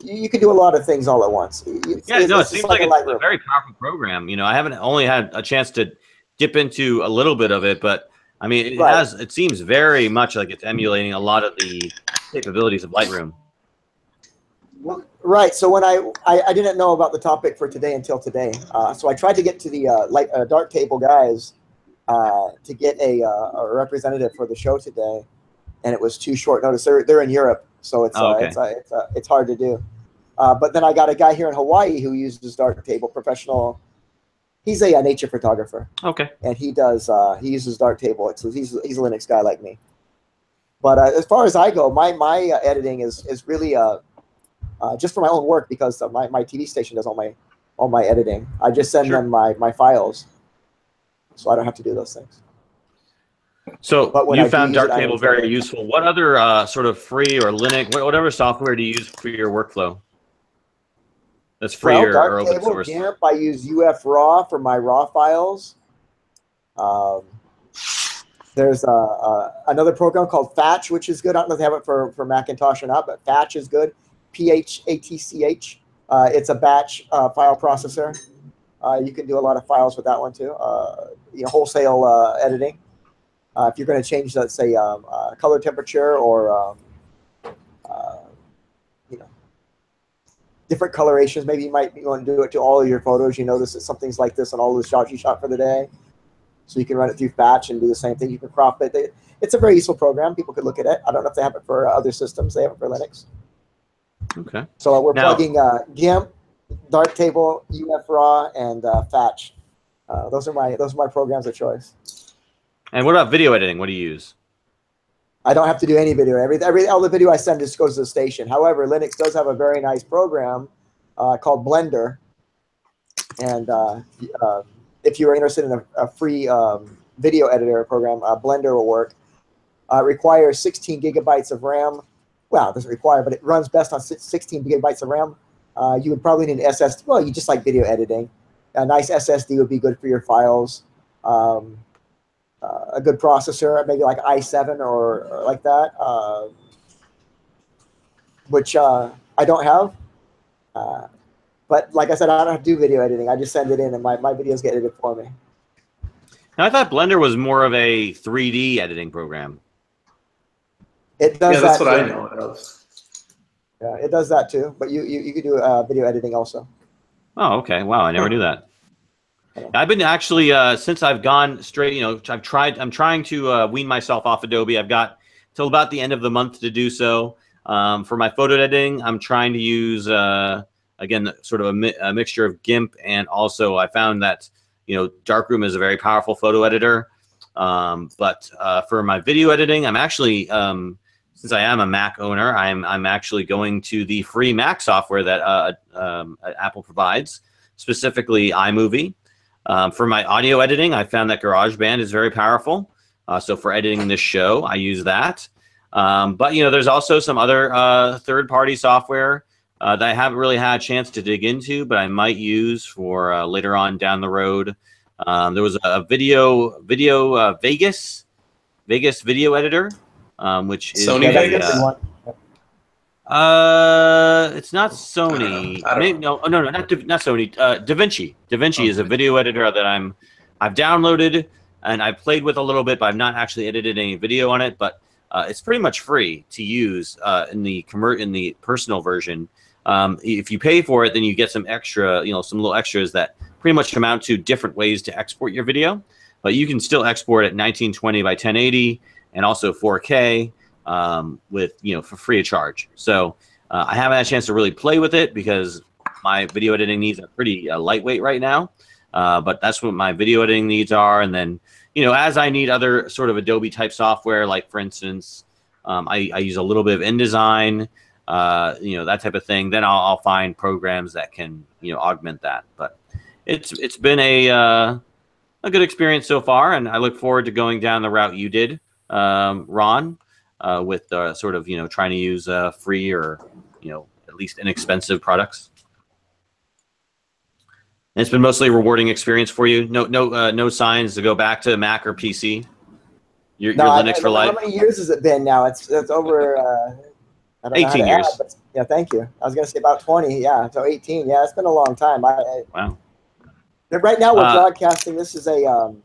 [SPEAKER 5] You can do a lot of things all at once.
[SPEAKER 1] It seems like it's a very powerful program. I haven't only had a chance to dip into a little bit of it, but I mean, it seems very much like it's emulating a lot of the capabilities of Lightroom.
[SPEAKER 5] Right. So when I didn't know about the topic for today until today. So I tried to get to the Darktable guys to get a representative for the show today, and it was too short notice. They're in Europe, so it's it's hard to do. But then I got a guy here in Hawaii who uses Darktable, professional. He's a nature photographer.
[SPEAKER 1] Okay.
[SPEAKER 5] And he uses Darktable. So he's a Linux guy like me. But as far as I go, my editing is really just for my own work, because my TV station does all my editing. I just send them my files, so I don't have to do those things.
[SPEAKER 1] So you found Darktable very useful. What other sort of free or Linux, whatever software do you use for your workflow? That's free or open source.
[SPEAKER 5] GIMP, I use UF-RAW for my RAW files. There's another program called Fetch, which is good. I don't know if they have it for Macintosh or not, but Fetch is good. PHATCH. It's a batch file processor. You can do a lot of files with that one too. Wholesale editing. If you're going to change, let's say, color temperature or different colorations, maybe you might want to do it to all of your photos. You notice that something's like this on all the shots you shot for the day. So you can run it through Fetch and do the same thing. You can crop it. It's a very useful program. People could look at it. I don't know if they have it for other systems. They have it for Linux.
[SPEAKER 1] Okay.
[SPEAKER 5] So we're plugging GIMP, Darktable, UF-RAW, and Fetch. Those are my programs of choice.
[SPEAKER 1] And what about video editing? What do you use?
[SPEAKER 5] I don't have to do any video. All the video I send just goes to the station. However, Linux does have a very nice program called Blender, and if you are interested in a free video editor program, Blender will work. It requires 16 gigabytes of RAM. Well, it doesn't require, but it runs best on 16 gigabytes of RAM. You would probably need an SSD. Well, you just like video editing. A nice SSD would be good for your files. A good processor, maybe like i7 or like that, which I don't have. But like I said, I don't have to do video editing. I just send it in, and my videos get edited for me.
[SPEAKER 1] Now, I thought Blender was more of a 3D editing program.
[SPEAKER 5] It does.
[SPEAKER 4] Yeah, that's what I know it does.
[SPEAKER 5] Yeah, it does that too. But you could do video editing also.
[SPEAKER 1] Oh, okay. Wow, I never knew that. I've been actually since I've gone straight. I'm trying to wean myself off Adobe. I've got till about the end of the month to do so. For my photo editing, I'm trying to use again sort of a mixture of GIMP, and also I found that Darkroom is a very powerful photo editor. But for my video editing, I'm actually since I am a Mac owner, I'm actually going to the free Mac software that Apple provides, specifically iMovie. For my audio editing, I found that GarageBand is very powerful. So for editing this show, I use that. But there's also some other third-party software that I haven't really had a chance to dig into, but I might use for later on down the road. There was a Vegas video editor, which is
[SPEAKER 4] Sony Vegas.
[SPEAKER 1] It's not Sony. No, not Sony. DaVinci. DaVinci is a video editor that I've downloaded and I played with a little bit, but I've not actually edited any video on it. But it's pretty much free to use in the personal version. If you pay for it, then you get some extra, some little extras that pretty much amount to different ways to export your video. But you can still export at 1920 by 1080 and also 4K. With for free of charge. So I haven't had a chance to really play with it because my video editing needs are pretty lightweight right now. But that's what my video editing needs are. And then as I need other sort of Adobe type software, like for instance, I use a little bit of InDesign, that type of thing. Then I'll find programs that can augment that. But it's been a good experience so far, and I look forward to going down the route you did, Ron. With sort of trying to use free or at least inexpensive products. And it's been mostly a rewarding experience for you. No signs to go back to Mac or PC. You're Linux for life.
[SPEAKER 5] How many years has it been now? It's over. I don't
[SPEAKER 1] 18 years.
[SPEAKER 5] but yeah, thank you. I was going to say about 20. Yeah, so 18. Yeah, it's been a long time.
[SPEAKER 1] Wow.
[SPEAKER 5] Right now we're broadcasting. This is a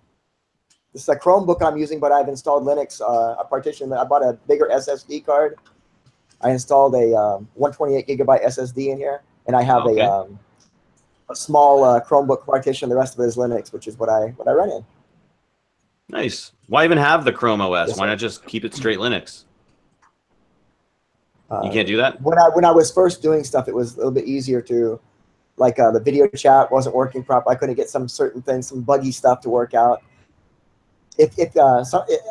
[SPEAKER 5] Chromebook I'm using, but I've installed Linux, a partition. I bought a bigger SSD card. I installed a 128 gigabyte SSD in here, and I have a small Chromebook partition. The rest of it is Linux, which is what I run in.
[SPEAKER 1] Nice. Why even have the Chrome OS?
[SPEAKER 5] Yes,
[SPEAKER 1] Why
[SPEAKER 5] sir.
[SPEAKER 1] not just keep it straight Linux? You can't do that?
[SPEAKER 5] When I was first doing stuff, it was a little bit easier to, like the video chat wasn't working properly. I couldn't get some certain things, some buggy stuff to work out.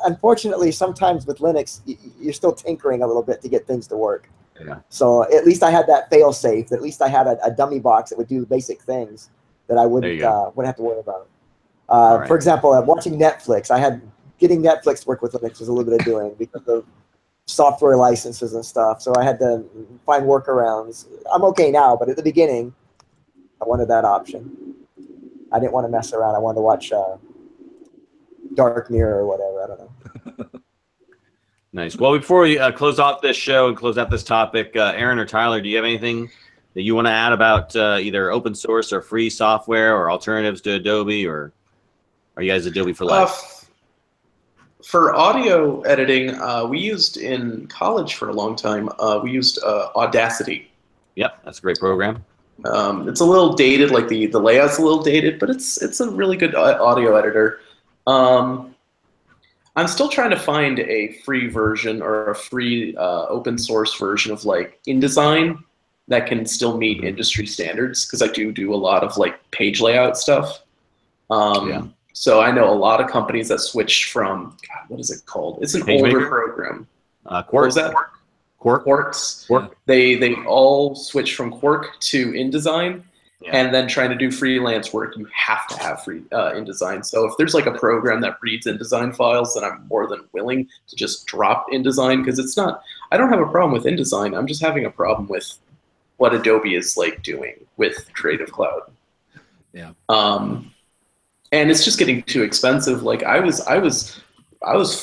[SPEAKER 5] Unfortunately, sometimes with Linux, you're still tinkering a little bit to get things to work.
[SPEAKER 1] Yeah.
[SPEAKER 5] So at least I had that fail safe. At least I had a dummy box that would do basic things that I wouldn't have to worry about.
[SPEAKER 1] Right.
[SPEAKER 5] For example, watching Netflix, getting Netflix to work with Linux was a little bit of doing because of software licenses and stuff. So I had to find workarounds. I'm okay now, but at the beginning, I wanted that option. I didn't want to mess around. I wanted to watch Dark Mirror or whatever. I don't know.
[SPEAKER 1] Nice. Well, before we close off this show and close out this topic, Aaron or Tyler, do you have anything that you want to add about either open source or free software or alternatives to Adobe, or are you guys Adobe for life?
[SPEAKER 4] For audio editing, we used in college for a long time, we used Audacity.
[SPEAKER 1] Yep, that's a great program.
[SPEAKER 4] It's a little dated, like the layout's a little dated, but it's a really good audio editor. I'm still trying to find a free version or a free open source version of like InDesign that can still meet industry standards, because I do a lot of like page layout stuff. So I know a lot of companies that switched from, God, what is it called? It's an older program.
[SPEAKER 1] Quark.
[SPEAKER 4] What was that?
[SPEAKER 1] Quark.
[SPEAKER 4] Quarks.
[SPEAKER 1] Quark.
[SPEAKER 4] They all switched from Quark to InDesign.
[SPEAKER 1] Yeah.
[SPEAKER 4] And then trying to do freelance work, you have to have free InDesign. So if there's like a program that reads InDesign files, then I'm more than willing to just drop InDesign, because it's not, I don't have a problem with InDesign. I'm just having a problem with what Adobe is like doing with Creative Cloud.
[SPEAKER 2] Yeah.
[SPEAKER 4] And it's just getting too expensive. Like I was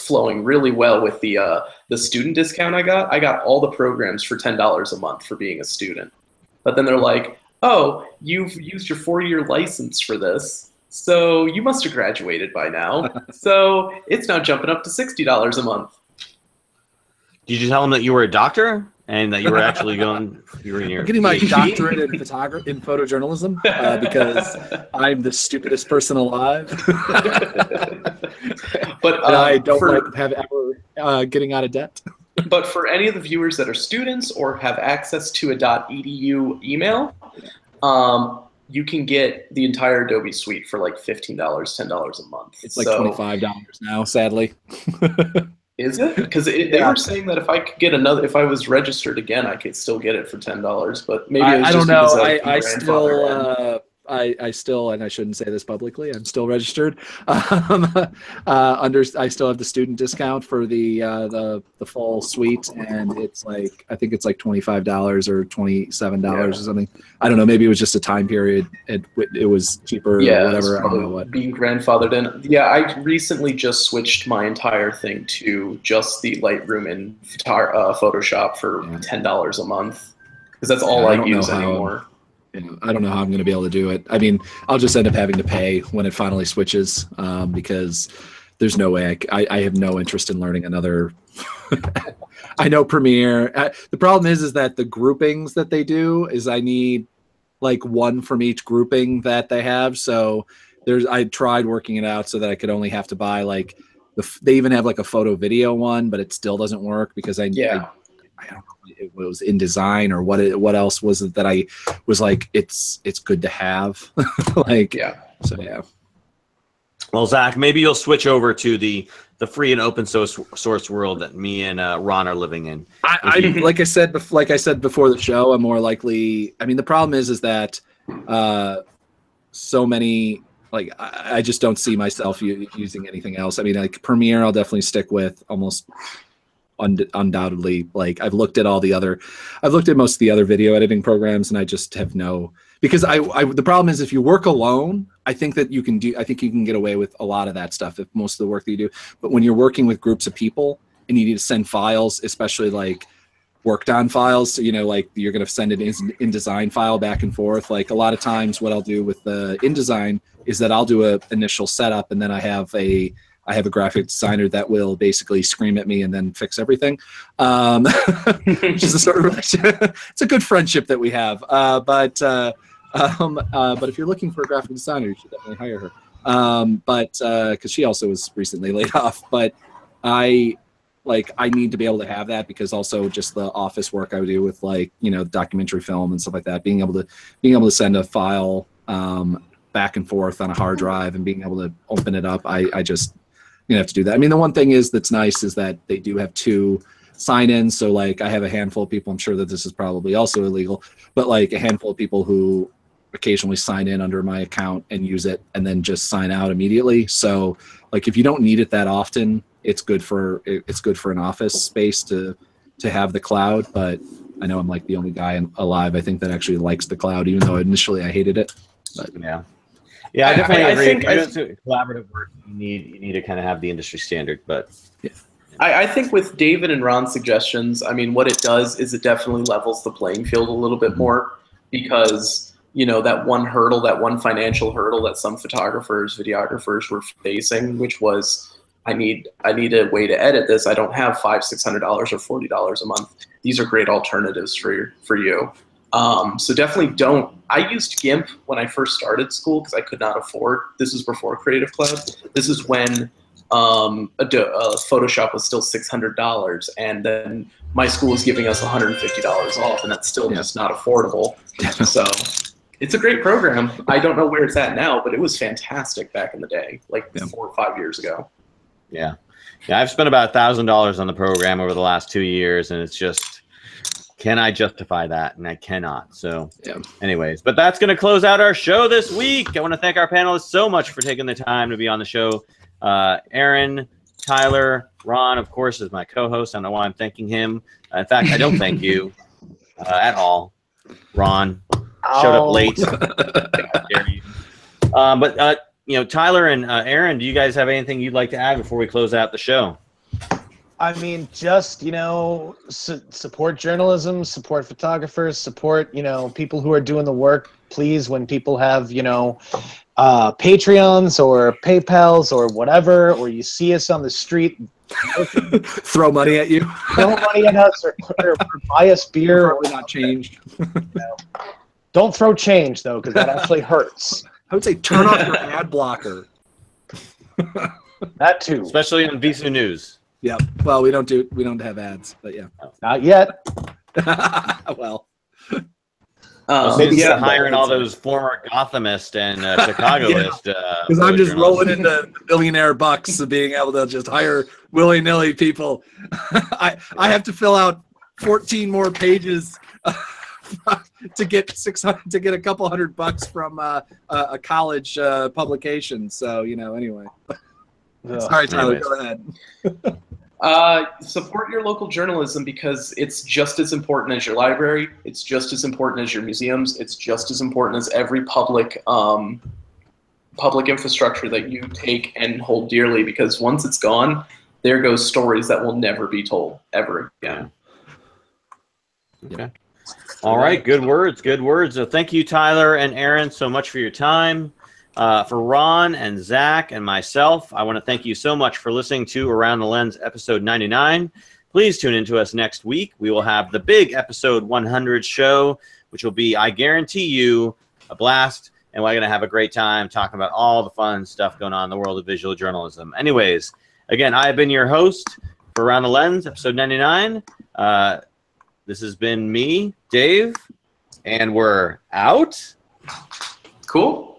[SPEAKER 4] flowing really well with the student discount I got. I got all the programs for $10 a month for being a student. But then they're like, oh, you've used your 4-year license for this, so you must have graduated by now. So it's now jumping up to $60 a month.
[SPEAKER 1] Did you tell them that you were a doctor and that you were actually going?
[SPEAKER 2] I'm getting my doctorate in photojournalism because I'm the stupidest person alive.
[SPEAKER 4] But
[SPEAKER 2] I don't have ever getting out of debt.
[SPEAKER 4] But for any of the viewers that are students or have access to a .edu email, you can get the entire Adobe suite for like $15, $10 a month.
[SPEAKER 2] It's like $25 now, sadly.
[SPEAKER 4] Is it? Because they were saying that if I could get another, if I was registered again, I could still get it for $10. But maybe it was
[SPEAKER 2] I
[SPEAKER 4] just
[SPEAKER 2] don't know.
[SPEAKER 4] because
[SPEAKER 2] I still, and I shouldn't say this publicly, I'm still registered. I still have the student discount for the full suite, and it's like, I think it's like $25 or $27 or something. I don't know. Maybe it was just a time period. It was cheaper or whatever. I don't know what.
[SPEAKER 4] Being grandfathered in. Yeah, I recently just switched my entire thing to just the Lightroom and Photoshop for $10 a month, because that's all I use anymore.
[SPEAKER 2] I don't know how I'm going to be able to do it. I mean, I'll just end up having to pay when it finally switches, because there's no way I have no interest in learning another. I know Premiere. The problem is that the groupings that they do is I need like one from each grouping that they have. So I tried working it out so that I could only have to buy like they even have like a photo video one, but it still doesn't work because I don't know. It was InDesign or what else was it that I was like, it's good to have. So yeah.
[SPEAKER 1] Well, Zach, maybe you'll switch over to the free and open source world that me and Ron are living in.
[SPEAKER 2] Like I said before the show, I'm more likely. I mean, the problem is that so many, like, I just don't see myself using anything else. I mean, like Premiere, I'll definitely stick with almost undoubtedly. Like I've looked at most of the other video editing programs, and I just have because the problem is if you work alone, I think you can get away with a lot of that stuff if most of the work that you do. But when you're working with groups of people and you need to send files, especially like worked on files, so like you're going to send an InDesign file back and forth. Like a lot of times what I'll do with the InDesign is that I'll do a initial setup, and then I have I have a graphic designer that will basically scream at me and then fix everything, which is a sort of it's a good friendship that we have. But if you're looking for a graphic designer, you should definitely hire her. Because she also was recently laid off. But I need to be able to have that, because also just the office work I would do with, like, you know, documentary film and stuff like that, being able to send a file back and forth on a hard drive and being able to open it up, I just, you know, have to do that. I mean, the one thing that's nice is that they do have 2 sign-ins. So, like, I have a handful of people, I'm sure that this is probably also illegal, but like a handful of people who occasionally sign in under my account and use it and then just sign out immediately. So, like, if you don't need it that often, it's good for an office space to have the cloud. But I know I'm like the only guy alive, I think, that actually likes the cloud, even though initially I hated it. But
[SPEAKER 1] yeah, I definitely agree.
[SPEAKER 4] think
[SPEAKER 1] Collaborative work, you need to kind of have the industry standard. But
[SPEAKER 2] yeah.
[SPEAKER 4] I think with David and Ron's suggestions, I mean, what it does is it definitely levels the playing field a little bit more, because, you know, that one financial hurdle that some photographers, videographers were facing, which was, I need a way to edit this. I don't have $500, $600, or $40 a month. These are great alternatives for you. So definitely don't. I used GIMP when I first started school because I could not afford. This was before Creative Cloud. This is when Photoshop was still $600, and then my school was giving us $150 off, and that's still just not affordable. So it's a great program. I don't know where it's at now, but it was fantastic back in the day, like 4 or 5 years ago.
[SPEAKER 1] Yeah, I've spent about $1,000 on the program over the last 2 years, and it's just, can I justify that? And I cannot. So anyways, but that's going to close out our show this week. I want to thank our panelists so much for taking the time to be on the show. Aaron, Tyler, Ron, of course, is my co-host. I don't know why I'm thanking him. In fact, I don't thank you at all. Ron showed up late. How dare you. But you know, Tyler and Aaron, do you guys have anything you'd like to add before we close out the show?
[SPEAKER 3] I mean, just, you know, support journalism, support photographers, support, you know, people who are doing the work. Please, when people have, you know, Patreons or PayPals or whatever, or you see us on the street,
[SPEAKER 2] throw money at you.
[SPEAKER 3] Throw money at us, or buy us beer.
[SPEAKER 2] Probably not change.
[SPEAKER 3] You know. Don't throw change, though, because that actually hurts.
[SPEAKER 2] I would say turn off your ad blocker.
[SPEAKER 3] That too.
[SPEAKER 1] Especially on Visu News.
[SPEAKER 2] Yeah. Well, we don't have ads, but yeah.
[SPEAKER 3] Not yet.
[SPEAKER 2] Well.
[SPEAKER 1] Maybe hiring all those former Gothamist and Chicagoist.
[SPEAKER 2] Because I'm just rolling into billionaire bucks of being able to just hire willy-nilly people. I have to fill out 14 more pages to get a couple $100 from a college publication. So, you know, anyway. Sorry, Tyler, go ahead.
[SPEAKER 4] Support your local journalism, because it's just as important as your library. It's just as important as your museums. It's just as important as every public infrastructure that you take and hold dearly, because once it's gone, there goes stories that will never be told ever again.
[SPEAKER 1] Okay. All right. Good words. Good words. So thank you, Tyler and Aaron, so much for your time. For Ron and Zach and myself, I want to thank you so much for listening to Around the Lens episode 99. Please tune in to us next week. We will have the big episode 100 show, which will be, I guarantee you, a blast. And we're going to have a great time talking about all the fun stuff going on in the world of visual journalism. Anyways, again, I have been your host for Around the Lens, episode 99. This has been me, Dave, and we're out.
[SPEAKER 4] Cool.